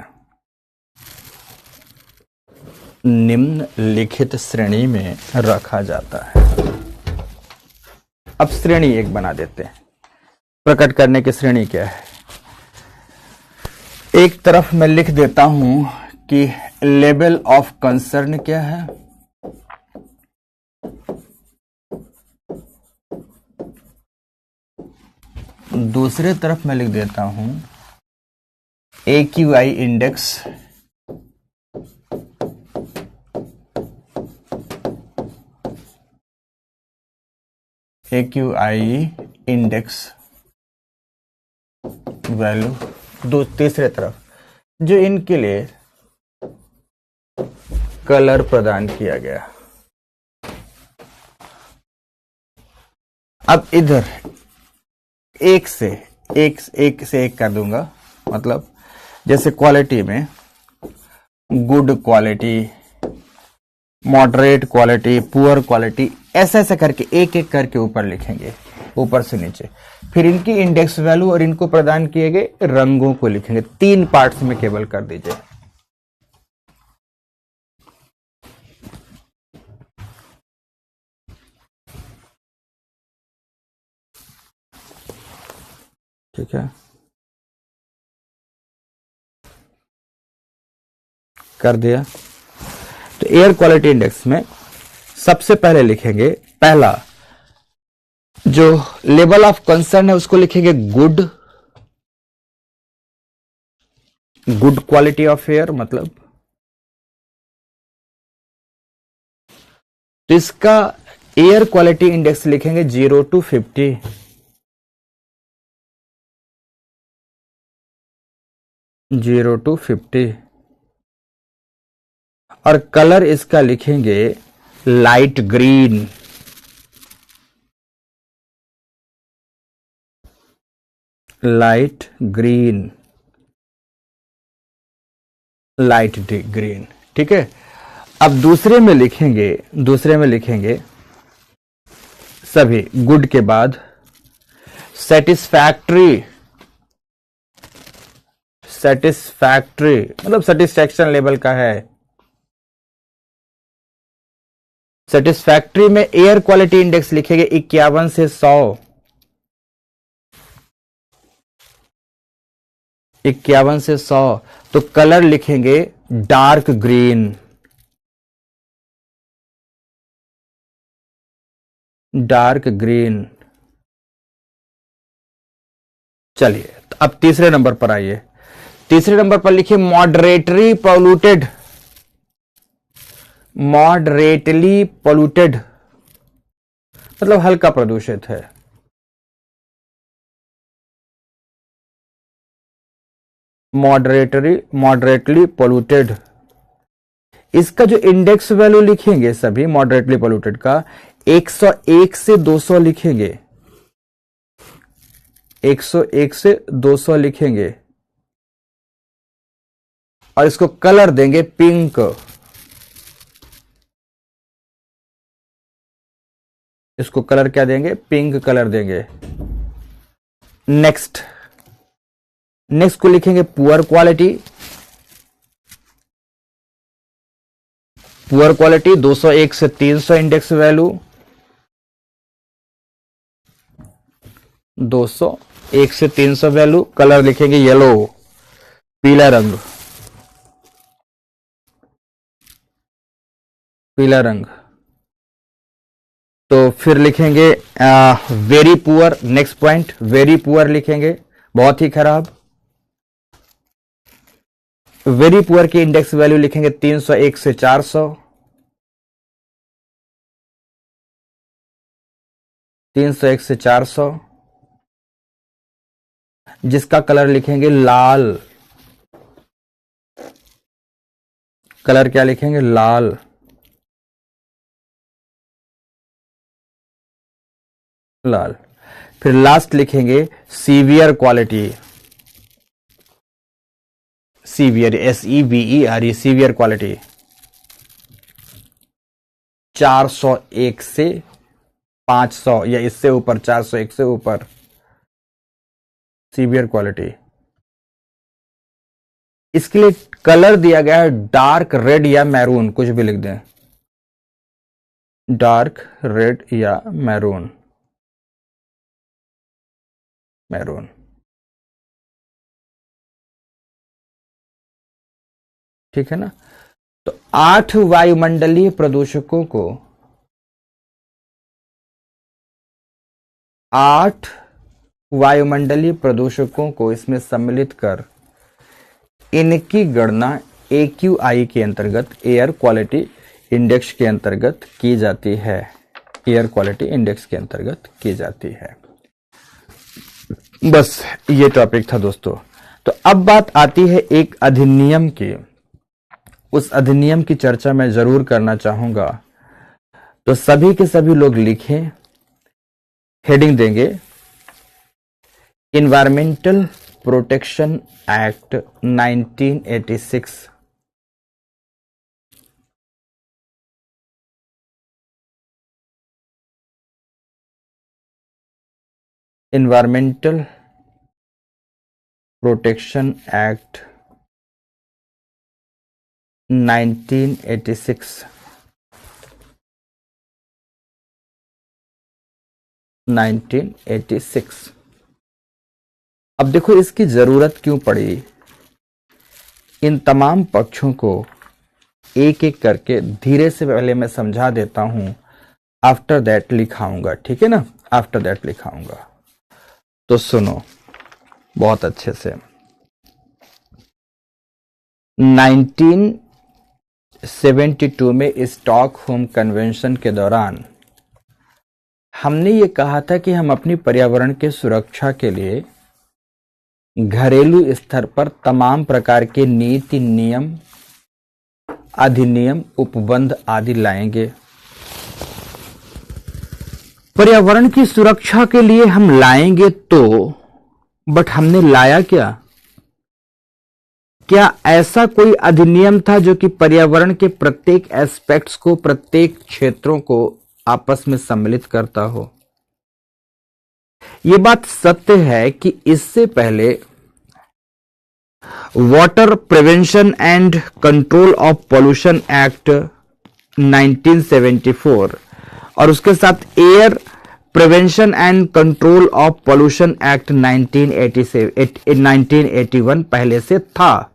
अब श्रेणी 1 बना देते हैं। प्रकट करने की श्रेणी क्या है? एक तरफ मैं लिख देता हूं कि लेवल ऑफ कंसर्न क्या है, दूसरे तरफ मैं लिख देता हूं AQI इंडेक्स वैल्यू तीसरे तरफ जो इनके लिए कलर प्रदान किया गया। अब इधर एक से एक कर दूंगा, मतलब जैसे क्वालिटी में good quality, moderate quality, poor quality, ऐसे ऐसे करके एक एक करके ऊपर लिखेंगे, ऊपर से नीचे। फिर इनकी इंडेक्स वैल्यू और इनको प्रदान किए गए रंगों को लिखेंगे। 3 पार्ट्स में केवल कर दीजिए। ठीक है, कर दिया। तो एयर क्वालिटी इंडेक्स में सबसे पहले लिखेंगे, पहला जो लेवल ऑफ कंसर्न है उसको लिखेंगे गुड क्वालिटी ऑफ एयर, मतलब तो इसका एयर क्वालिटी इंडेक्स लिखेंगे 0 to 50। 0 to 50 और कलर इसका लिखेंगे लाइट ग्रीन। लाइट ग्रीन, ठीक है। अब दूसरे में लिखेंगे सभी गुड के बाद सेटिस्फैक्ट्री, मतलब सेटिस्फैक्शन लेवल का है। सेटिस्फैक्ट्री में एयर क्वालिटी इंडेक्स लिखेंगे 51 से 100। 51 से 100। तो कलर लिखेंगे डार्क ग्रीन। चलिए, तो अब तीसरे नंबर पर आइए। तीसरे नंबर पर लिखिए मॉडरेटली पोल्यूटेड, मतलब हल्का प्रदूषित है। मॉडरेटली पोल्यूटेड, इसका जो इंडेक्स वैल्यू लिखेंगे सभी मॉडरेटली पोल्यूटेड का 101 से 200 लिखेंगे। 101 से 200 लिखेंगे और इसको कलर देंगे पिंक। इसको कलर क्या देंगे? पिंक कलर देंगे। नेक्स्ट को लिखेंगे पुअर क्वालिटी। 201 से 300 इंडेक्स वैल्यू। 201 से 300 वैल्यू। कलर लिखेंगे येलो, पीला रंग। तो फिर लिखेंगे very poor. Next point very poor लिखेंगे, बहुत ही खराब। वेरी पुअर की इंडेक्स वैल्यू लिखेंगे 301 से 400। 301 से 400, जिसका कलर लिखेंगे लाल। कलर क्या लिखेंगे? लाल। फिर लास्ट लिखेंगे severe quality. Severe, SEVERE, severe quality 401 से 500 या इससे ऊपर। 401 से ऊपर सीवियर क्वालिटी। इसके लिए कलर दिया गया है डार्क रेड या मैरून, कुछ भी लिख दें। डार्क रेड या मैरून। ठीक है ना? तो 8 वायुमंडलीय प्रदूषकों को, 8 वायुमंडलीय प्रदूषकों को इसमें सम्मिलित कर इनकी गणना AQI के अंतर्गत, एयर क्वालिटी इंडेक्स के अंतर्गत की जाती है। एयर क्वालिटी इंडेक्स के अंतर्गत की जाती है। बस ये टॉपिक था दोस्तों। तो अब बात आती है एक अधिनियम की। उस अधिनियम की चर्चा मैं जरूर करना चाहूंगा। तो सभी के सभी लोग लिखें, हेडिंग देंगे environmental protection act 1986। Environmental protection act 1986। 1986। अब देखो इसकी जरूरत क्यों पड़ी। इन तमाम पक्षों को एक एक करके धीरे से पहले मैं समझा देता हूं, आफ्टर दैट लिखाऊंगा, ठीक है ना, आफ्टर दैट लिखाऊंगा। तो सुनो बहुत अच्छे से। 1972 में स्टॉकहोम कन्वेंशन के दौरान हमने ये कहा था कि हम अपनी पर्यावरण के सुरक्षा के लिए घरेलू स्तर पर तमाम प्रकार के नीति, नियम, अधिनियम, उपबंध आदि लाएंगे। पर्यावरण की सुरक्षा के लिए हम लाएंगे तो, बट हमने लाया क्या? क्या ऐसा कोई अधिनियम था जो कि पर्यावरण के प्रत्येक एस्पेक्ट्स को, प्रत्येक क्षेत्रों को आपस में सम्मिलित करता हो? यह बात सत्य है कि इससे पहले water prevention and control of pollution act 1974 और उसके साथ air prevention and control of pollution act 1981 पहले से था,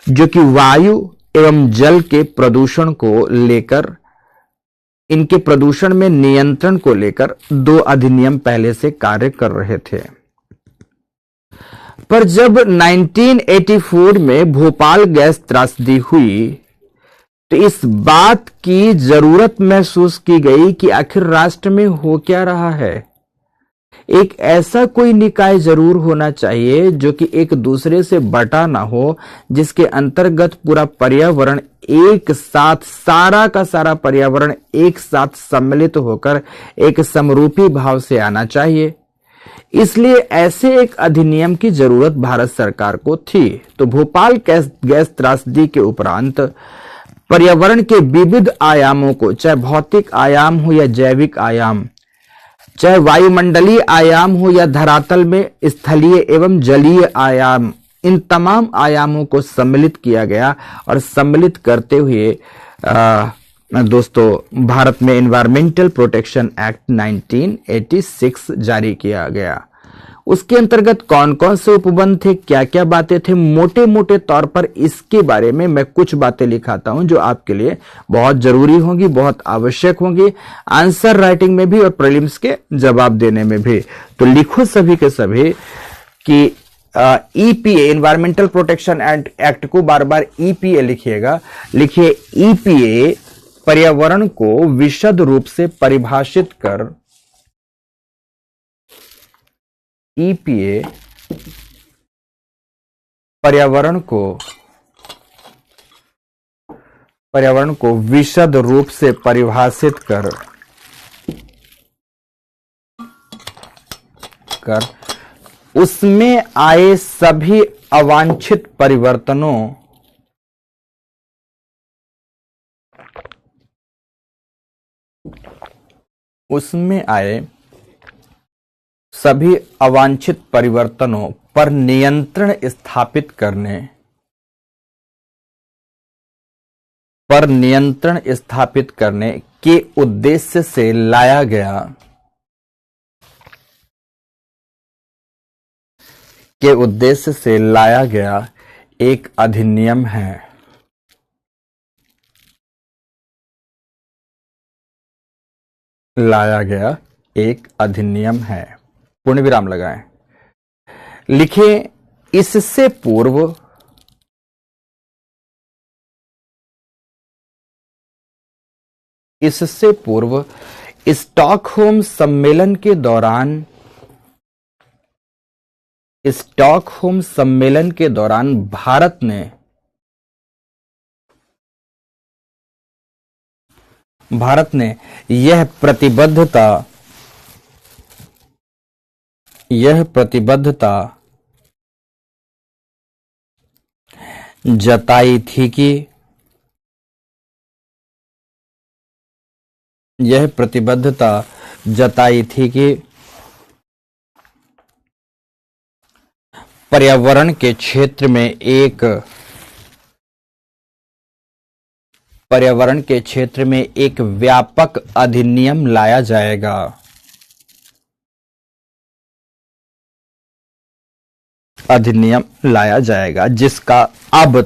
जो कि वायु एवं जल के प्रदूषण को लेकर, इनके प्रदूषण में नियंत्रण को लेकर दो अधिनियम पहले से कार्य कर रहे थे। पर जब 1984 में भोपाल गैस त्रासदी हुई तो इस बात की जरूरत महसूस की गई कि आखिर राष्ट्र में हो क्या रहा है। एक ऐसा कोई निकाय जरूर होना चाहिए जो कि एक दूसरे से बटा ना हो, जिसके अंतर्गत पूरा पर्यावरण एक साथ, सारा का सारा पर्यावरण एक साथ सम्मिलित होकर एक समरूपी भाव से आना चाहिए। इसलिए ऐसे एक अधिनियम की जरूरत भारत सरकार को थी। तो भोपाल गैस त्रासदी के उपरांत पर्यावरण के विविध आयामों को, चाहे भौतिक आयाम हो या जैविक आयाम, चाहे वायुमंडलीय आयाम हो या धरातल में स्थलीय एवं जलीय आयाम, इन तमाम आयामों को सम्मिलित किया गया और सम्मिलित करते हुए दोस्तों भारत में एनवायरमेंटल प्रोटेक्शन एक्ट 1986 जारी किया गया। उसके अंतर्गत कौन कौन से उपबंध थे, क्या क्या बातें थे, मोटे मोटे तौर पर इसके बारे में मैं कुछ बातें लिखाता हूं जो आपके लिए बहुत जरूरी होंगी, बहुत आवश्यक होंगी, आंसर राइटिंग में भी और प्रीलिम्स के जवाब देने में भी। तो लिखो सभी के सभी कि EPA, एनवायरमेंटल प्रोटेक्शन एक्ट को बार बार EPA लिखिएगा। लिखिए EPA पर्यावरण को विशद रूप से परिभाषित कर, EPA पर्यावरण को विशद रूप से परिभाषित कर उसमें आए सभी अवांछित परिवर्तनों पर नियंत्रण स्थापित करने के उद्देश्य से लाया गया एक अधिनियम है। पूर्ण विराम लगाएं। लिखे इससे पूर्व इससे पूर्व स्टॉकहोम सम्मेलन के दौरान भारत ने यह प्रतिबद्धता जताई थी कि पर्यावरण के क्षेत्र में एक व्यापक अधिनियम लाया जाएगा जिसका अब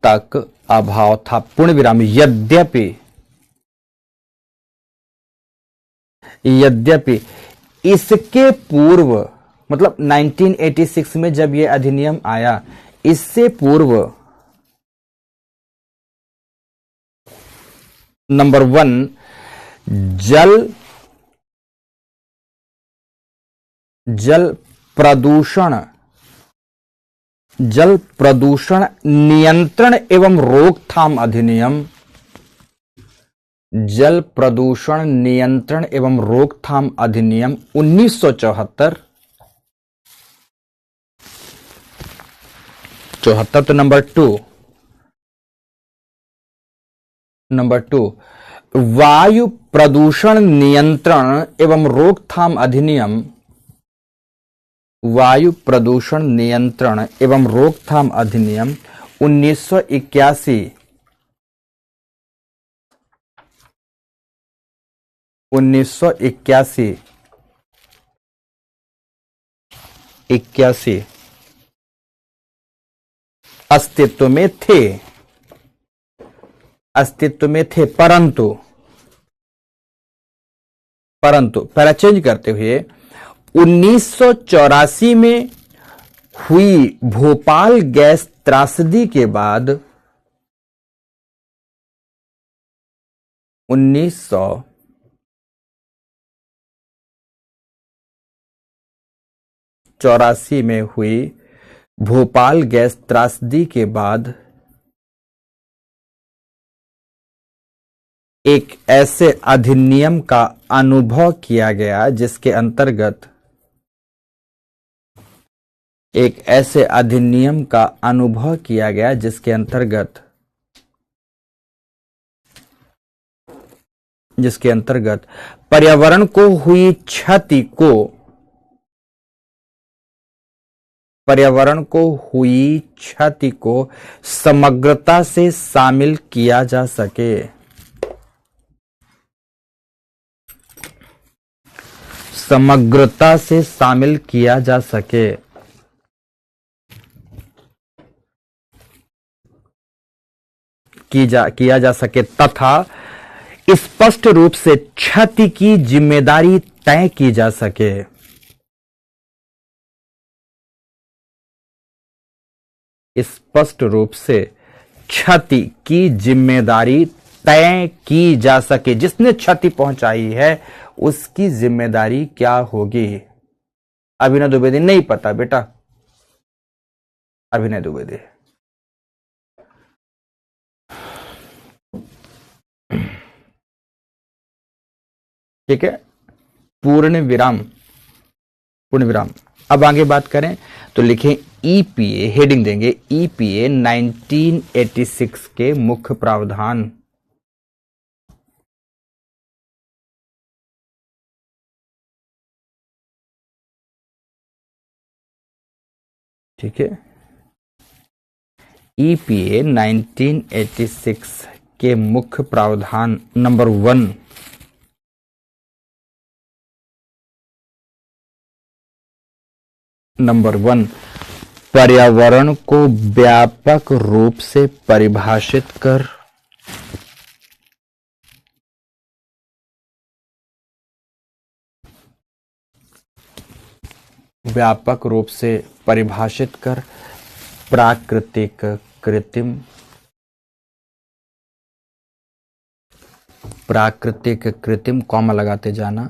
तक अभाव था। पूर्ण विराम। यद्यपि इसके पूर्व, मतलब 1986 में जब यह अधिनियम आया, इससे पूर्व नंबर 1 जल प्रदूषण नियंत्रण एवं रोकथाम अधिनियम, जल प्रदूषण नियंत्रण एवं रोकथाम अधिनियम 1974। तो नंबर 2 वायु प्रदूषण नियंत्रण एवं रोकथाम अधिनियम, 1981। अस्तित्व में थे परंतु पहला चेंज करते हुए 1984 में हुई भोपाल गैस त्रासदी के बाद 1984 में हुई भोपाल गैस त्रासदी के बाद एक ऐसे अधिनियम का अनुभव किया गया जिसके अंतर्गत पर्यावरण को हुई क्षति को समग्रता से शामिल किया जा सके। तथा स्पष्ट रूप से क्षति की जिम्मेदारी तय की जा सके। स्पष्ट रूप से क्षति की जिम्मेदारी तय की जा सके। जिसने क्षति पहुंचाई है उसकी जिम्मेदारी क्या होगी? अभिनव द्विवेदी नहीं पता बेटा, अभिनव द्विवेदी। ठीक है, पूर्ण विराम। अब आगे बात करें तो लिखें ईपीए, हेडिंग देंगे ईपीए 1986 के मुख्य प्रावधान। ठीक है, ईपीए 1986 के मुख्य प्रावधान नंबर 1, पर्यावरण को व्यापक रूप से परिभाषित कर प्राकृतिक, कृत्रिम, प्राकृतिक, कृत्रिम, कॉमा लगाते जाना,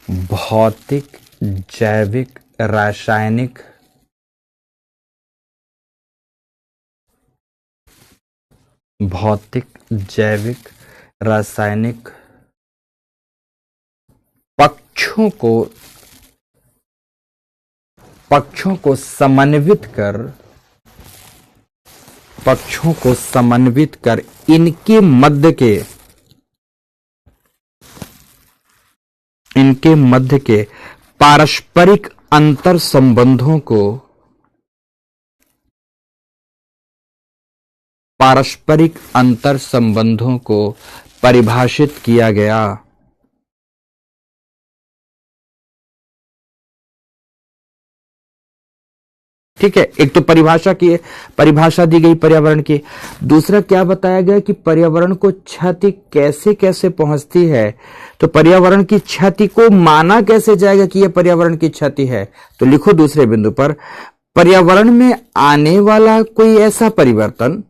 भौतिक, जैविक, रासायनिक, भौतिक, जैविक, रासायनिक, पक्षों को समन्वित कर, पक्षों को समन्वित कर इनके मध्य के पारस्परिक अंतर संबंधों को परिभाषित किया गया। ठीक है, एक तो परिभाषा दी गई पर्यावरण की। दूसरा क्या बताया गया कि पर्यावरण को क्षति कैसे कैसे पहुंचती है। तो पर्यावरण की क्षति को माना कैसे जाएगा कि यह पर्यावरण की क्षति है। तो लिखो दूसरे बिंदु पर, पर्यावरण में आने वाला कोई ऐसा परिवर्तन,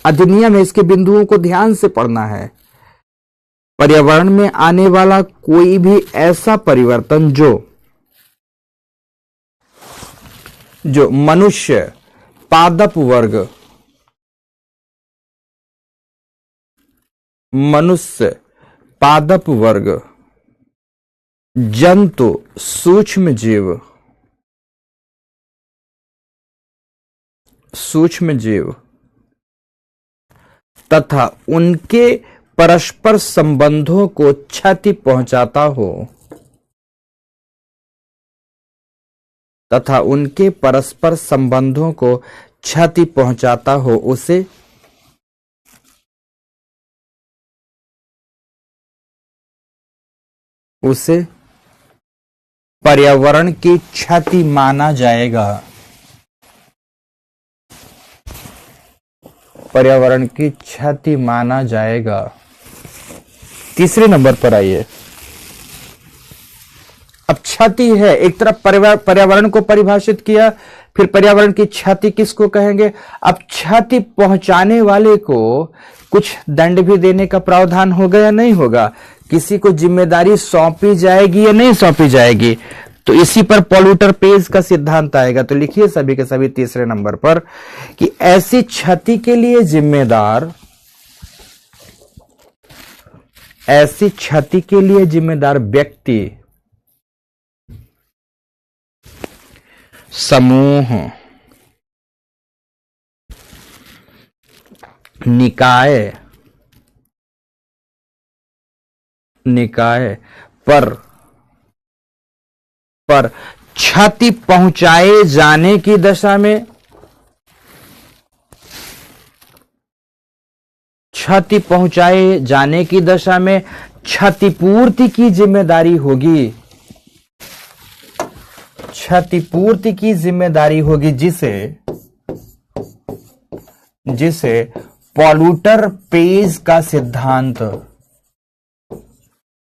अधिनियम है, इसके बिंदुओं को ध्यान से पढ़ना है। पर्यावरण में आने वाला कोई भी ऐसा परिवर्तन जो मनुष्य, पादप वर्ग, जंतु, सूक्ष्म जीव तथा उनके परस्पर संबंधों को क्षति पहुंचाता हो, उसे पर्यावरण की क्षति माना जाएगा। पर्यावरण की क्षति माना जाएगा। तीसरे नंबर पर आइए। अब क्षति है, एक तरफ पर्यावरण को परिभाषित किया, फिर पर्यावरण की क्षति किसको कहेंगे। अब क्षति पहुंचाने वाले को कुछ दंड भी देने का प्रावधान होगा या नहीं होगा, किसी को जिम्मेदारी सौंपी जाएगी या नहीं सौंपी जाएगी। तो इसी पर पॉल्यूटर पेज का सिद्धांत आएगा। तो लिखिए सभी के सभी तीसरे नंबर पर कि ऐसी क्षति के लिए जिम्मेदार व्यक्ति, समूह, निकाय पर क्षति पहुंचाए जाने की दशा में, क्षतिपूर्ति की जिम्मेदारी होगी, जिसे पॉल्यूटर पेज का सिद्धांत,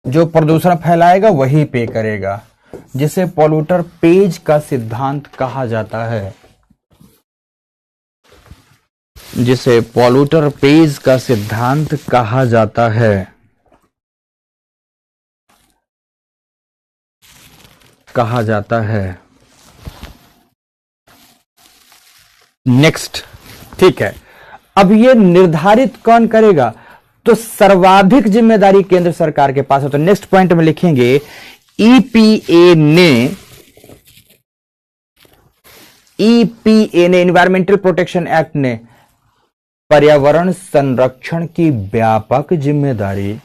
जो प्रदूषण फैलाएगा वही पे करेगा, जिसे पॉल्यूटर पेज का सिद्धांत कहा जाता है। जिसे पॉल्यूटर पेज का सिद्धांत कहा जाता है। नेक्स्ट, ठीक है। अब ये निर्धारित कौन करेगा, तो सर्वाधिक जिम्मेदारी केंद्र सरकार के पास है। तो नेक्स्ट पॉइंट में लिखेंगे ईपीए ने एनवायरमेंटल प्रोटेक्शन एक्ट ने पर्यावरण संरक्षण की व्यापक जिम्मेदारी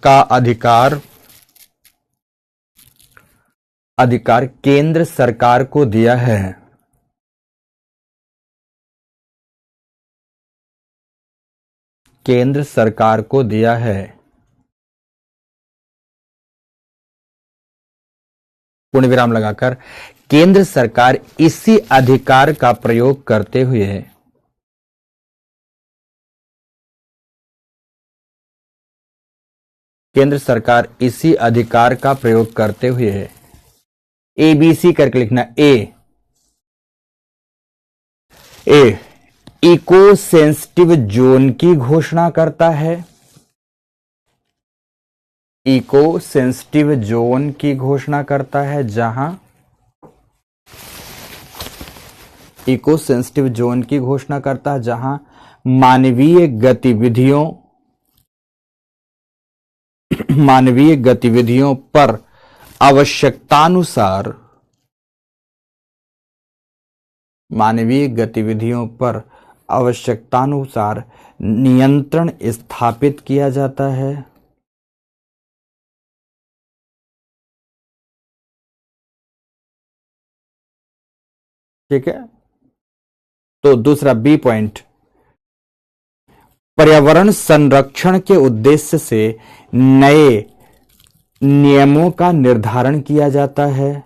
का अधिकार केंद्र सरकार को दिया है। पूर्ण विराम लगाकर केंद्र सरकार इसी अधिकार का प्रयोग करते हुए केंद्र सरकार इसी अधिकार का प्रयोग करते हुए ABC करके लिखना ए इको सेंसिटिव जोन की घोषणा करता है। इको सेंसिटिव जोन की घोषणा करता है जहां इको सेंसिटिव जोन की घोषणा करता है जहां मानवीय गतिविधियों पर आवश्यकतानुसार नियंत्रण स्थापित किया जाता है। ठीक है, तो दूसरा बी पॉइंट, पर्यावरण संरक्षण के उद्देश्य से नए नियमों का निर्धारण किया जाता है।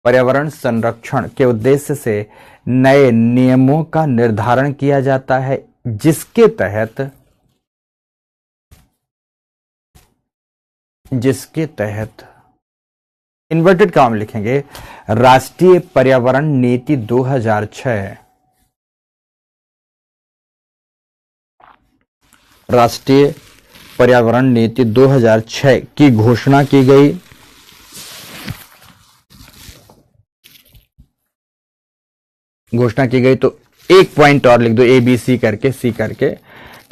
पर्यावरण संरक्षण के उद्देश्य से नए नियमों का निर्धारण किया जाता है जिसके तहत इन्वर्टेड कॉमा में लिखेंगे राष्ट्रीय पर्यावरण नीति 2006, राष्ट्रीय पर्यावरण नीति 2006 की घोषणा की गई। तो एक पॉइंट और लिख दो ABC करके C करके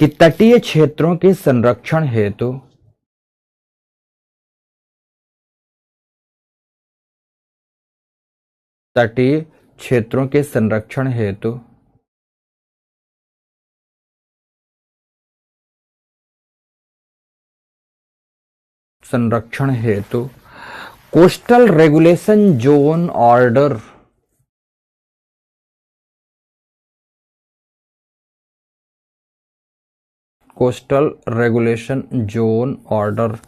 कि तटीय क्षेत्रों के संरक्षण हेतु कोस्टल रेगुलेशन जोन ऑर्डर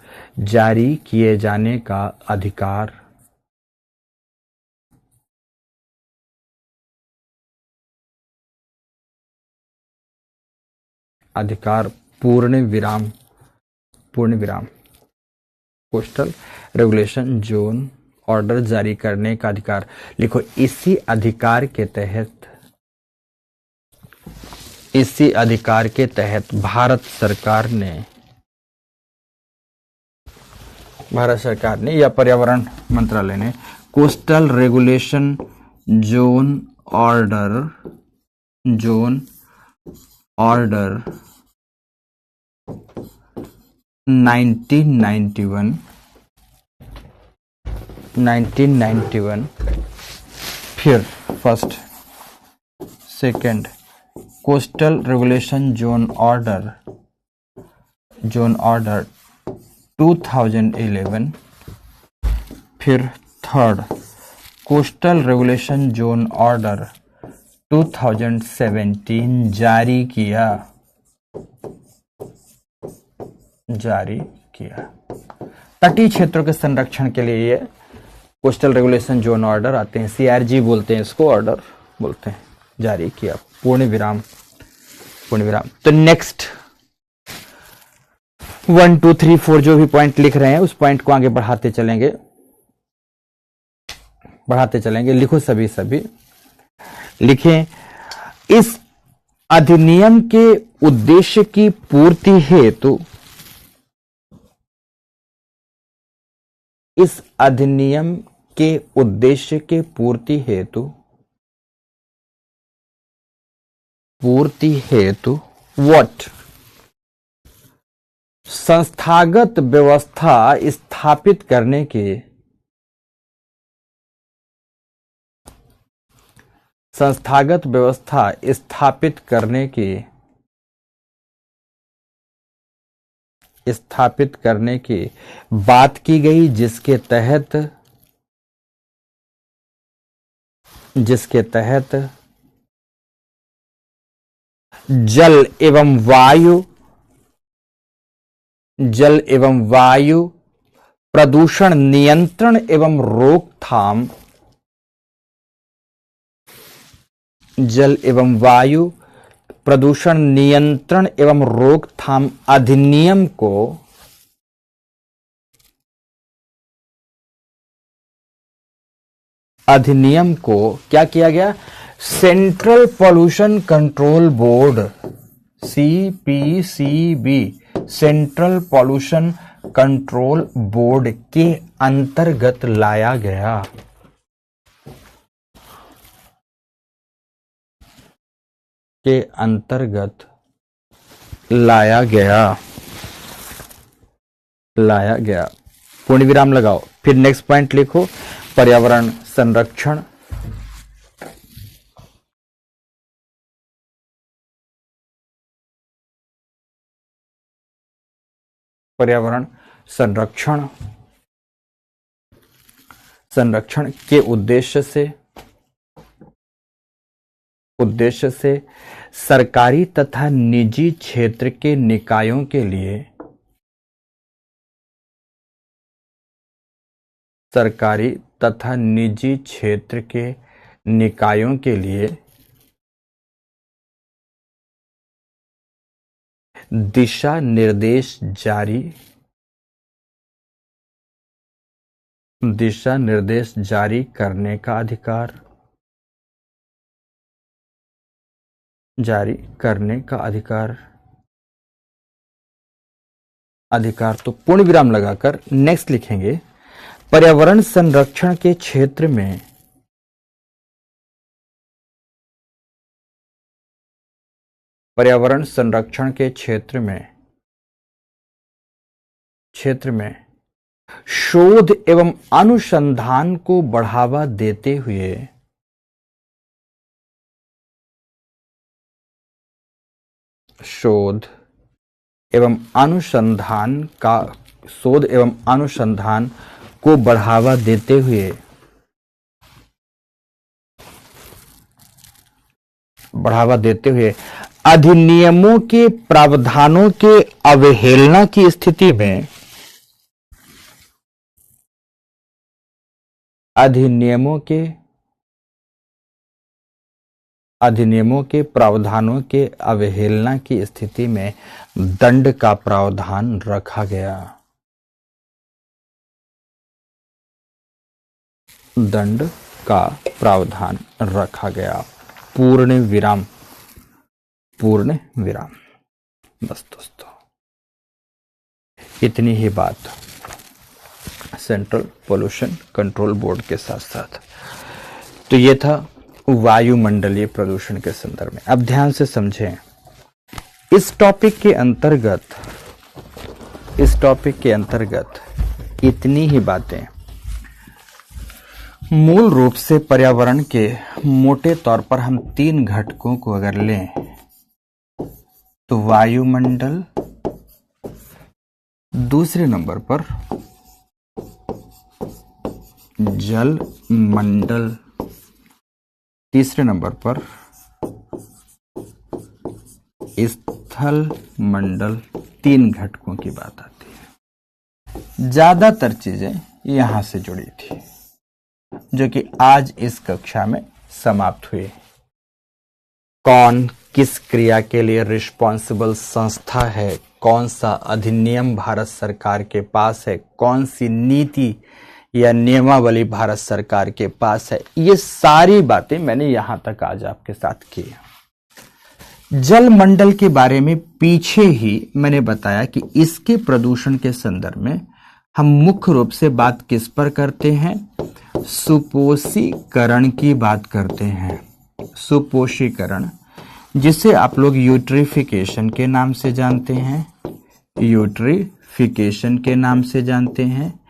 जारी किए जाने का अधिकार पूर्ण विराम कोस्टल रेगुलेशन जोन ऑर्डर जारी करने का अधिकार। लिखो इसी अधिकार के तहत भारत सरकार ने या पर्यावरण मंत्रालय ने कोस्टल रेगुलेशन जोन ऑर्डर 1991 फिर first second coastal regulation zone order 2011 फिर third coastal regulation zone order 2017 जारी किया। तटीय क्षेत्रों के संरक्षण के लिए ये कोस्टल रेगुलेशन जोन ऑर्डर आते हैं, CRG बोलते हैं इसको, ऑर्डर बोलते हैं, जारी किया पूर्ण विराम। तो नेक्स्ट 1 2 3 4 जो भी पॉइंट लिख रहे हैं उस पॉइंट को आगे बढ़ाते चलेंगे। लिखो सभी लिखें इस अधिनियम के उद्देश्य की पूर्ति हेतु व्हाट संस्थागत व्यवस्था स्थापित करने की बात की गई जिसके तहत जल एवं वायु प्रदूषण नियंत्रण एवं रोकथाम जल एवं वायु प्रदूषण नियंत्रण एवं रोकथाम अधिनियम को क्या किया गया? Central pollution control board CPCB, central pollution control board के अंतर्गत लाया गया। लाया गया। पूर्ण विराम लगाओ, फिर नेक्स्ट पॉइंट लिखो, पर्यावरण संरक्षण। पर्यावरण संरक्षण के उद्देश्य से सरकारी तथा निजी क्षेत्र के निकायों के लिए दिशा निर्देश जारी करने का अधिकार। तो पूर्ण विराम लगाकर नेक्स्ट लिखेंगे, पर्यावरण संरक्षण के क्षेत्र में शोध एवं अनुसंधान को बढ़ावा देते हुए शोध एवं अनुसंधान को बढ़ावा देते हुए अधिनियमों के प्रावधानों के अवहेलना की स्थिति में अधिनियमों के प्रावधानों के अवहेलना की स्थिति में दंड का प्रावधान रखा गया। पूर्ण विराम। बस दोस्तों, इतनी ही बात सेंट्रल पोल्यूशन कंट्रोल बोर्ड के साथ साथ। तो ये था वायुमंडलीय प्रदूषण के संदर्भ में। अब ध्यान से समझें, इस टॉपिक के अंतर्गत इतनी ही बातें। मूल रूप से पर्यावरण के मोटे तौर पर हम 3 घटकों को अगर लें तो वायुमंडल, दूसरे नंबर पर जल मंडल, तीसरे नंबर पर स्थल मंडल, 3 घटकों की बात आती है। ज्यादातर चीजें यहां से जुड़ी थी जो कि आज इस कक्षा में समाप्त हुई। कौन किस क्रिया के लिए रिस्पॉन्सिबल संस्था है, कौन सा अधिनियम भारत सरकार के पास है, कौन सी नीति या नियमावली भारत सरकार के पास है, ये सारी बातें मैंने यहां तक आज आपके साथ की। जल मंडल के बारे में पीछे ही मैंने बताया कि इसके प्रदूषण के संदर्भ में हम मुख्य रूप से बात किस पर करते हैं? सुपोषीकरण की बात करते हैं। सुपोषीकरण, जिसे आप लोग यूट्रिफिकेशन के नाम से जानते हैं।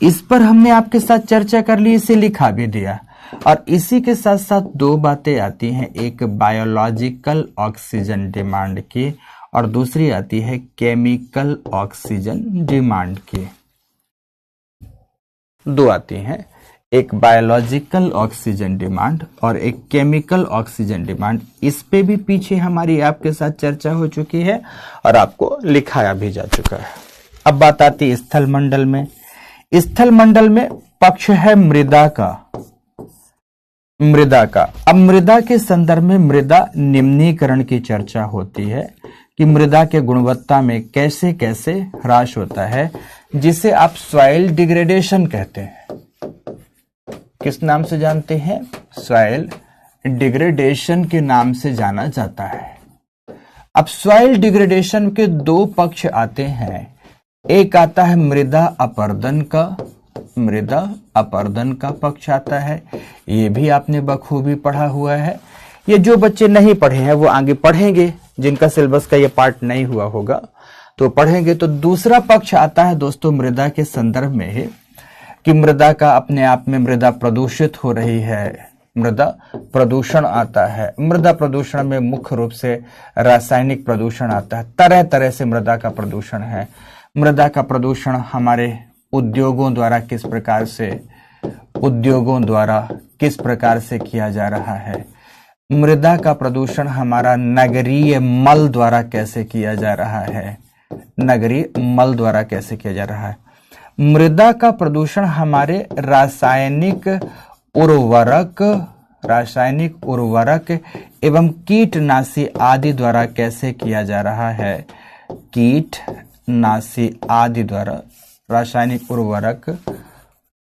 इस पर हमने आपके साथ चर्चा कर ली, इसे लिखा भी दिया। और इसी के साथ साथ 2 बातें आती हैं, एक बायोलॉजिकल ऑक्सीजन डिमांड की और दूसरी आती है केमिकल ऑक्सीजन डिमांड की। 2 आती हैं, एक बायोलॉजिकल ऑक्सीजन डिमांड और एक केमिकल ऑक्सीजन डिमांड। इस पे भी पीछे हमारी आपके साथ चर्चा हो चुकी है और आपको लिखाया भी जा चुका है। अब बात आती है स्थल मंडल में। स्थल मंडल में पक्ष है मृदा का। मृदा का। अब मृदा के संदर्भ में मृदा निम्नीकरण की चर्चा होती है कि मृदा के गुणवत्ता में कैसे कैसे ह्रास होता है, जिसे आप सॉइल डिग्रेडेशन कहते हैं। किस नाम से जानते हैं? सॉइल डिग्रेडेशन के नाम से जाना जाता है। अब सॉइल डिग्रेडेशन के दो पक्ष आते हैं। एक आता है मृदा अपरदन का, मृदा अपरदन का पक्ष आता है। ये भी आपने बखूबी पढ़ा हुआ है। ये जो बच्चे नहीं पढ़े हैं वो आगे पढ़ेंगे, जिनका सिलेबस का ये पार्ट नहीं हुआ होगा तो पढ़ेंगे। तो दूसरा पक्ष आता है दोस्तों मृदा के संदर्भ में है कि मृदा का अपने आप में मृदा प्रदूषित हो रही है, मृदा प्रदूषण आता है। मृदा प्रदूषण में मुख्य रूप से रासायनिक प्रदूषण आता है। तरह तरह से मृदा का प्रदूषण है। मृदा का प्रदूषण हमारे उद्योगों द्वारा किस प्रकार से किया जा रहा है। मृदा का प्रदूषण हमारा नगरीय मल द्वारा कैसे किया जा रहा है, नगरीय मल द्वारा कैसे किया जा रहा है। मृदा का प्रदूषण हमारे रासायनिक उर्वरक एवं कीटनाशी आदि द्वारा कैसे किया जा रहा है। कीटनाशी आदि द्वारा, रासायनिक उर्वरक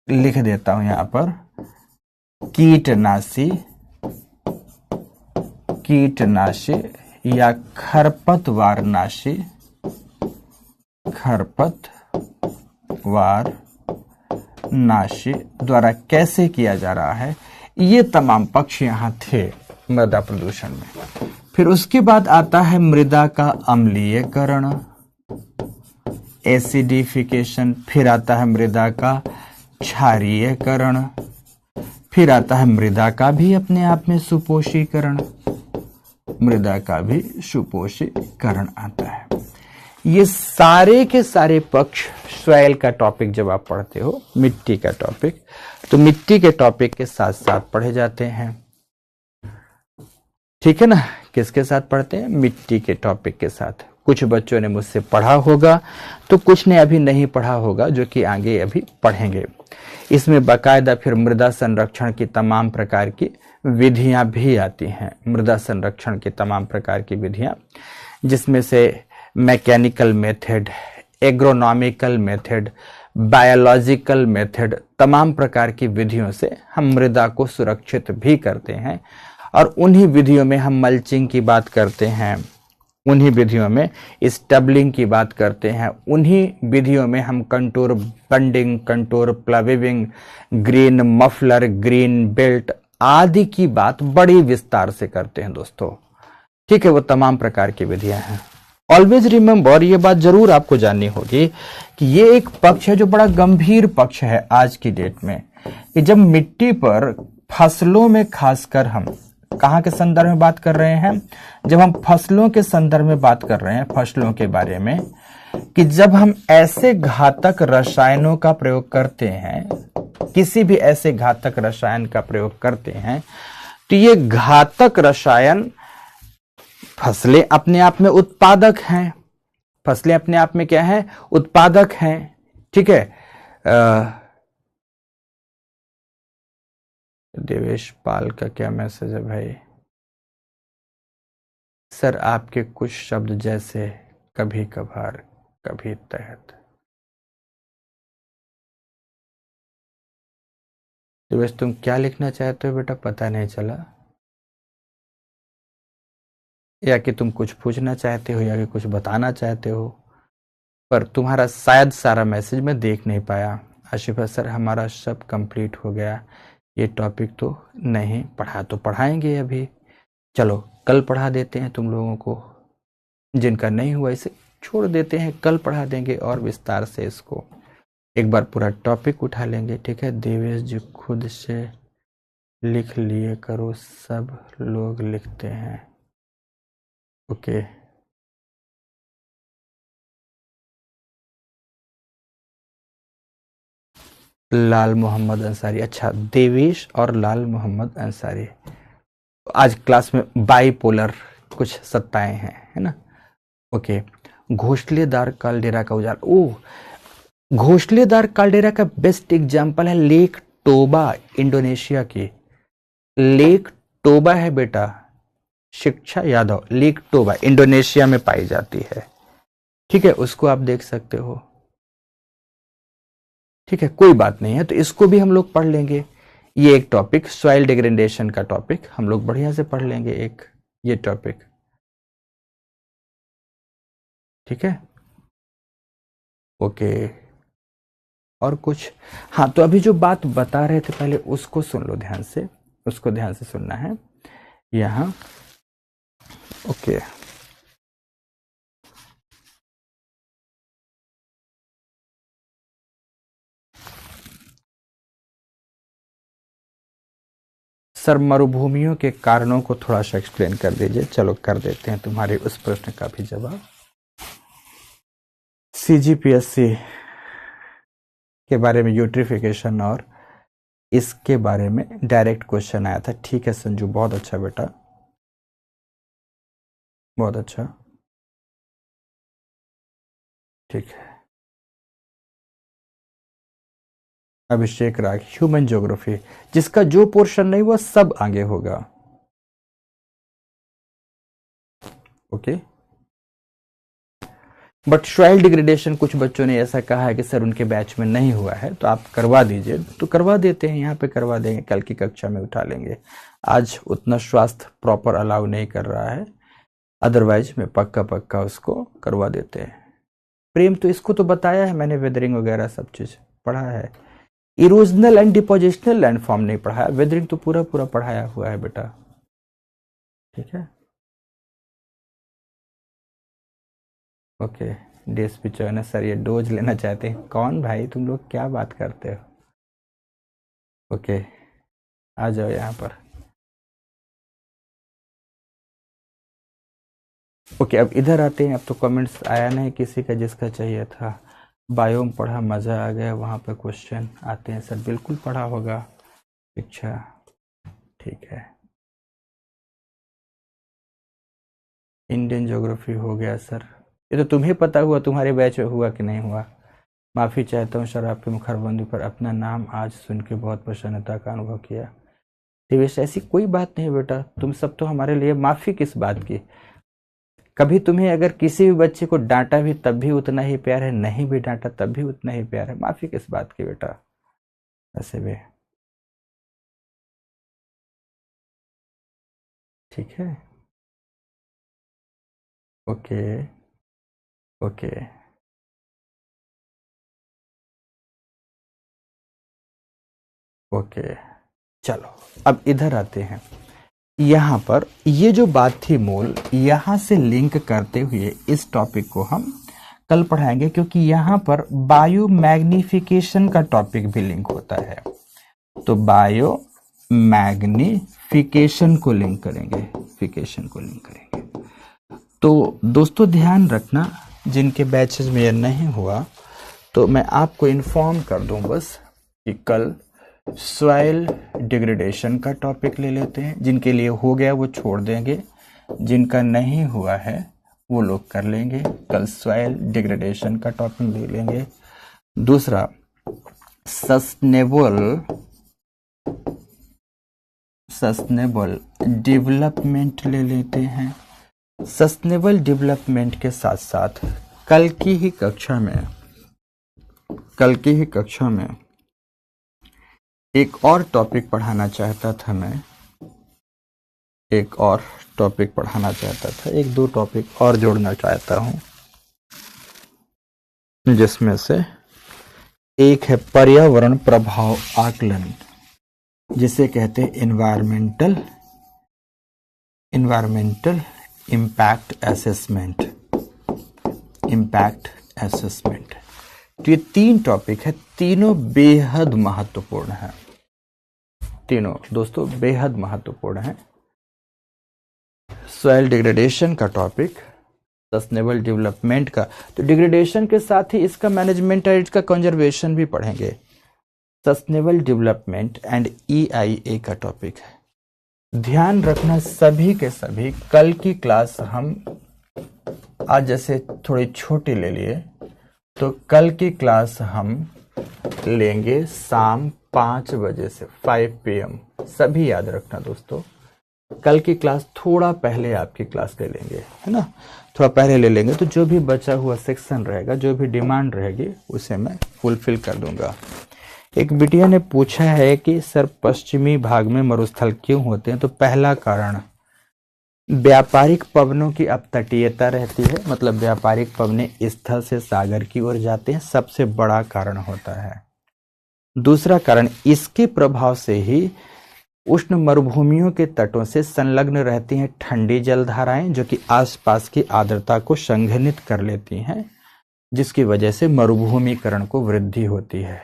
लिख देता हूं यहां पर, कीटनाशी या खरपतवारनाशी द्वारा कैसे किया जा रहा है। ये तमाम पक्ष यहां थे मृदा प्रदूषण में। फिर उसके बाद आता है मृदा का अम्लीयकरण, एसिडिफिकेशन। फिर आता है मृदा का क्षारीयकरण। फिर आता है मृदा का भी अपने आप में सुपोषीकरण, मृदा का भी सुपोषीकरण आता है। ये सारे के सारे पक्ष सॉइल का टॉपिक जब आप पढ़ते हो, मिट्टी का टॉपिक, तो मिट्टी के टॉपिक के साथ साथ पढ़े जाते हैं। ठीक है ना? किसके साथ पढ़ते हैं? मिट्टी के टॉपिक के साथ। कुछ बच्चों ने मुझसे पढ़ा होगा तो कुछ ने अभी नहीं पढ़ा होगा, जो कि आगे अभी पढ़ेंगे। इसमें बाकायदा फिर मृदा संरक्षण की तमाम प्रकार की विधियां भी आती हैं। मृदा संरक्षण की तमाम प्रकार की विधियां, जिसमें से mechanical method, agronomical method, biological method, तमाम प्रकार की विधियों से हम मृदा को सुरक्षित भी करते हैं। और उन्हीं विधियों में हम मल्चिंग की बात करते हैं, उन्हीं विधियों में स्टबलिंग की बात करते हैं, उन्हीं विधियों में हम contour bunding, contour प्लविंग, green muffler, green belt आदि की बात बड़ी विस्तार से करते हैं दोस्तों। ठीक है, वो तमाम प्रकार की विधियां हैं। ऑलवेज रिमेंबर, ये बात जरूर आपको जाननी होगी कि ये एक पक्ष है जो बड़ा गंभीर पक्ष है आज की डेट में, कि जब मिट्टी पर फसलों में खासकर हम कहाँ के संदर्भ में बात कर रहे हैं, जब हम फसलों के संदर्भ में बात कर रहे हैं, फसलों के बारे में, कि जब हम ऐसे घातक रसायनों का प्रयोग करते हैं, किसी भी ऐसे घातक रसायन का प्रयोग करते हैं, तो ये घातक रसायन, फसलें अपने आप में उत्पादक हैं, फसलें अपने आप में क्या है? उत्पादक हैं। ठीक है, देवेश पाल का क्या मैसेज है भाई? सर आपके कुछ शब्द जैसे कभी कभार, कभी तहत। देवेश तुम क्या लिखना चाहते हो बेटा, पता नहीं चला। या कि तुम कुछ पूछना चाहते हो या कि कुछ बताना चाहते हो, पर तुम्हारा शायद सारा मैसेज मैं देख नहीं पाया। आशिफा सर हमारा सब कंप्लीट हो गया, ये टॉपिक तो नहीं पढ़ा, तो पढ़ाएंगे अभी। चलो कल पढ़ा देते हैं तुम लोगों को, जिनका नहीं हुआ इसे छोड़ देते हैं, कल पढ़ा देंगे और विस्तार से इसको एक बार पूरा टॉपिक उठा लेंगे। ठीक है, देवेश जी खुद से लिख लिए करो, सब लोग लिखते हैं। ओके, लाल मोहम्मद अंसारी, अच्छा देवेश और लाल मोहम्मद अंसारी। आज क्लास में बाइपोलर कुछ सत्ताएं हैं, है ना? ओके, घोंसलेदार काल्डेरा का उजाला। ओह, घोंसलेदार काल्डेरा का बेस्ट एग्जाम्पल है लेक टोबा, इंडोनेशिया की लेक टोबा है बेटा, शिक्षा यादव, लेक टोबा इंडोनेशिया में पाई जाती है। ठीक है, उसको आप देख सकते हो। ठीक है, कोई बात नहीं है, तो इसको भी हम लोग पढ़ लेंगे। ये एक टॉपिक सॉइल डिग्रेडेशन का टॉपिक हम लोग बढ़िया से पढ़ लेंगे, एक ये टॉपिक। ठीक है, ओके। और कुछ? हाँ, तो अभी जो बात बता रहे थे पहले उसको सुन लो ध्यान से, उसको ध्यान से सुनना है यहाँ। ओके, सर मरुभूमियों के कारणों को थोड़ा सा एक्सप्लेन कर दीजिए। चलो कर देते हैं तुम्हारे उस प्रश्न का भी जवाब। सीजीपीएससी के बारे में यूट्रिफिकेशन और इसके बारे में डायरेक्ट क्वेश्चन आया था। ठीक है संजू, बहुत अच्छा बेटा, बहुत अच्छा। ठीक है, अभिषेक राग ह्यूमन ज्योग्राफी, जिसका जो पोर्शन नहीं हुआ सब आगे होगा। ओके, बट सॉइल डिग्रेडेशन कुछ बच्चों ने ऐसा कहा है कि सर उनके बैच में नहीं हुआ है, तो आप करवा दीजिए, तो करवा देते हैं, यहाँ पे करवा देंगे, कल की कक्षा में उठा लेंगे। आज उतना स्वास्थ्य प्रॉपर अलाउ नहीं कर रहा है, अदरवाइज में पक्का पक्का उसको करवा देते हैं। प्रेम तो इसको तो बताया है मैंने, वेदरिंग वगैरह सब चीज पढ़ा है। इरोजनल एंड डिपोजिशनल लैंडफॉर्म नहीं पढ़ाया, वेदरिंग तो पूरा पूरा पढ़ाया हुआ है बेटा। ठीक है, ओके। डीएसपी चौहान सर ये डोज लेना चाहते हैं, कौन भाई तुम लोग क्या बात करते हो? ओके, आ जाओ यहाँ पर। ओके, अब इधर आते हैं। अब तो कमेंट्स आया नहीं किसी का जिसका चाहिए था। बायोम पढ़ा, मजा आ गया, वहां पर क्वेश्चन आते हैं सर, बिल्कुल पढ़ा होगा। अच्छा, ठीक है। इंडियन ज्योग्राफी हो गया सर, ये तो तुम्हें पता हुआ, तुम्हारे बैच में हुआ कि नहीं हुआ। माफ़ी चाहता हूँ सर, आपके मुखरबंदी पर अपना नाम आज सुन के बहुत प्रसन्नता का अनुभव किया। दिवेश ऐसी कोई बात नहीं बेटा, तुम सब तो हमारे लिए, माफ़ी किस बात की। कभी तुम्हें अगर किसी भी बच्चे को डांटा भी तब भी उतना ही प्यार है, नहीं भी डांटा तब भी उतना ही प्यार है, माफ़ी किस बात की बेटा। ऐसे भी ठीक है, ओके ओके। ओके, चलो अब इधर आते हैं। यहाँ पर ये जो बात थी मूल, यहाँ से लिंक करते हुए इस टॉपिक को हम कल पढ़ाएंगे, क्योंकि यहाँ पर बायो मैग्निफिकेशन का टॉपिक भी लिंक होता है। तो बायो मैग्निफिकेशन को लिंक करेंगे, तो दोस्तों ध्यान रखना, जिनके बैचेस में यह नहीं हुआ तो मैं आपको इन्फॉर्म कर दूं बस कि कल सॉइल डिग्रेडेशन का टॉपिक ले लेते हैं। जिनके लिए हो गया वो छोड़ देंगे, जिनका नहीं हुआ है वो लोग कर लेंगे। कल सॉइल डिग्रेडेशन का टॉपिक ले लेंगे। दूसरा सस्टेनेबल डेवलपमेंट ले लेते हैं। सस्टेनेबल डेवलपमेंट के साथ साथ कल की ही कक्षा में एक और टॉपिक पढ़ाना चाहता था मैं, एक दो टॉपिक और जोड़ना चाहता हूं, जिसमें से एक है पर्यावरण प्रभाव आकलन, जिसे कहते हैं इन्वायरमेंटल इम्पैक्ट असेसमेंट। तो ये 3 टॉपिक है, तीनों बेहद महत्वपूर्ण है, तीनों दोस्तों बेहद महत्वपूर्ण है। सॉइल डिग्रेडेशन का टॉपिक, सस्टेनेबल डेवलपमेंट का, तो डिग्रेडेशन के साथ ही इसका मैनेजमेंट और इसका कंजर्वेशन भी पढ़ेंगे। सस्टेनेबल डेवलपमेंट एंड EIA का टॉपिक है। ध्यान रखना सभी के सभी, कल की क्लास हम आज जैसे थोड़ी छोटी ले लिए, तो कल की क्लास हम लेंगे शाम 5 बजे से 5 PM सभी याद रखना दोस्तों। कल की क्लास थोड़ा पहले आपकी क्लास ले लेंगे, है ना, थोड़ा पहले ले लेंगे, तो जो भी बचा हुआ सेक्शन रहेगा, जो भी डिमांड रहेगी, उसे मैं फुलफिल कर दूंगा। एक बिटिया ने पूछा है कि सर पश्चिमी भाग में मरुस्थल क्यों होते हैं? तो पहला कारण व्यापारिक पवनों की अपतटीयता रहती है, मतलब व्यापारिक पवने स्थल से सागर की ओर जाते हैं, सबसे बड़ा कारण होता है। दूसरा कारण इसके प्रभाव से ही उष्ण मरुभूमियों के तटों से संलग्न रहती हैं ठंडी जलधाराएं, जो कि आसपास की आर्द्रता को संघनित कर लेती हैं, जिसकी वजह से मरुभूमिकरण को वृद्धि होती है।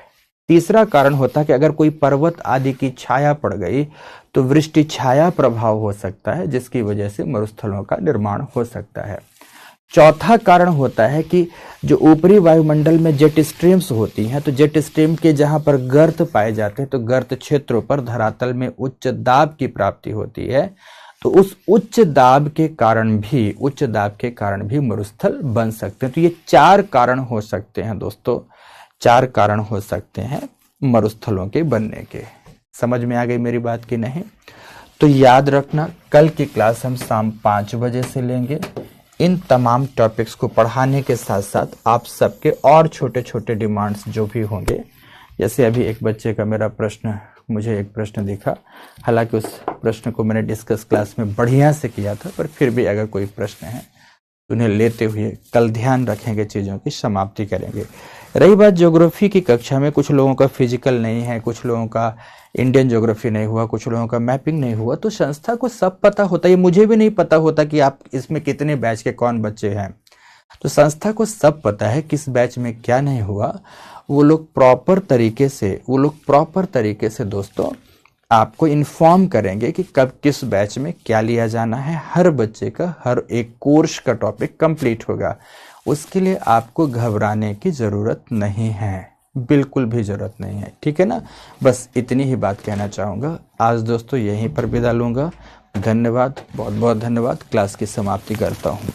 तीसरा कारण होता है कि अगर कोई पर्वत आदि की छाया पड़ गई तो वृष्टि छाया प्रभाव हो सकता है, जिसकी वजह से मरुस्थलों का निर्माण हो सकता है। चौथा कारण होता है कि जो ऊपरी वायुमंडल में जेट स्ट्रीम्स होती हैं, तो जेट स्ट्रीम के जहां पर गर्त पाए जाते हैं, तो गर्त क्षेत्रों पर धरातल में उच्च दाब की प्राप्ति होती है, तो उस उच्च दाब के कारण भी मरुस्थल बन सकते हैं। तो ये 4 कारण हो सकते हैं दोस्तों, 4 कारण हो सकते हैं मरुस्थलों के बनने के। समझ में आ गई मेरी बात की नहीं? तो याद रखना, कल की क्लास हम शाम 5 बजे से लेंगे। इन तमाम टॉपिक्स को पढ़ाने के साथ साथ आप सबके और छोटे छोटे डिमांड्स जो भी होंगे, जैसे अभी एक बच्चे का मुझे एक प्रश्न दिखा, हालांकि उस प्रश्न को मैंने डिस्कस क्लास में बढ़िया से किया था, पर फिर भी अगर कोई प्रश्न है तो उन्हें लेते हुए कल ध्यान रखेंगे, चीज़ों की समाप्ति करेंगे। रही बात ज्योग्राफी की कक्षा में, कुछ लोगों का फिजिकल नहीं है, कुछ लोगों का इंडियन ज्योग्राफी नहीं हुआ, कुछ लोगों का मैपिंग नहीं हुआ, तो संस्था को सब पता होता है। मुझे भी नहीं पता होता कि आप इसमें कितने बैच के कौन बच्चे हैं, तो संस्था को सब पता है किस बैच में क्या नहीं हुआ। वो लोग प्रॉपर तरीके से दोस्तों आपको इन्फॉर्म करेंगे कि कब किस बैच में क्या लिया जाना है। हर बच्चे का हर एक कोर्स का टॉपिक कंप्लीट होगा, उसके लिए आपको घबराने की ज़रूरत नहीं है, बिल्कुल भी ज़रूरत नहीं है, ठीक है ना। बस इतनी ही बात कहना चाहूँगा। आज दोस्तों यहीं पर विदा लूँगा। धन्यवाद, बहुत बहुत धन्यवाद। क्लास की समाप्ति करता हूँ।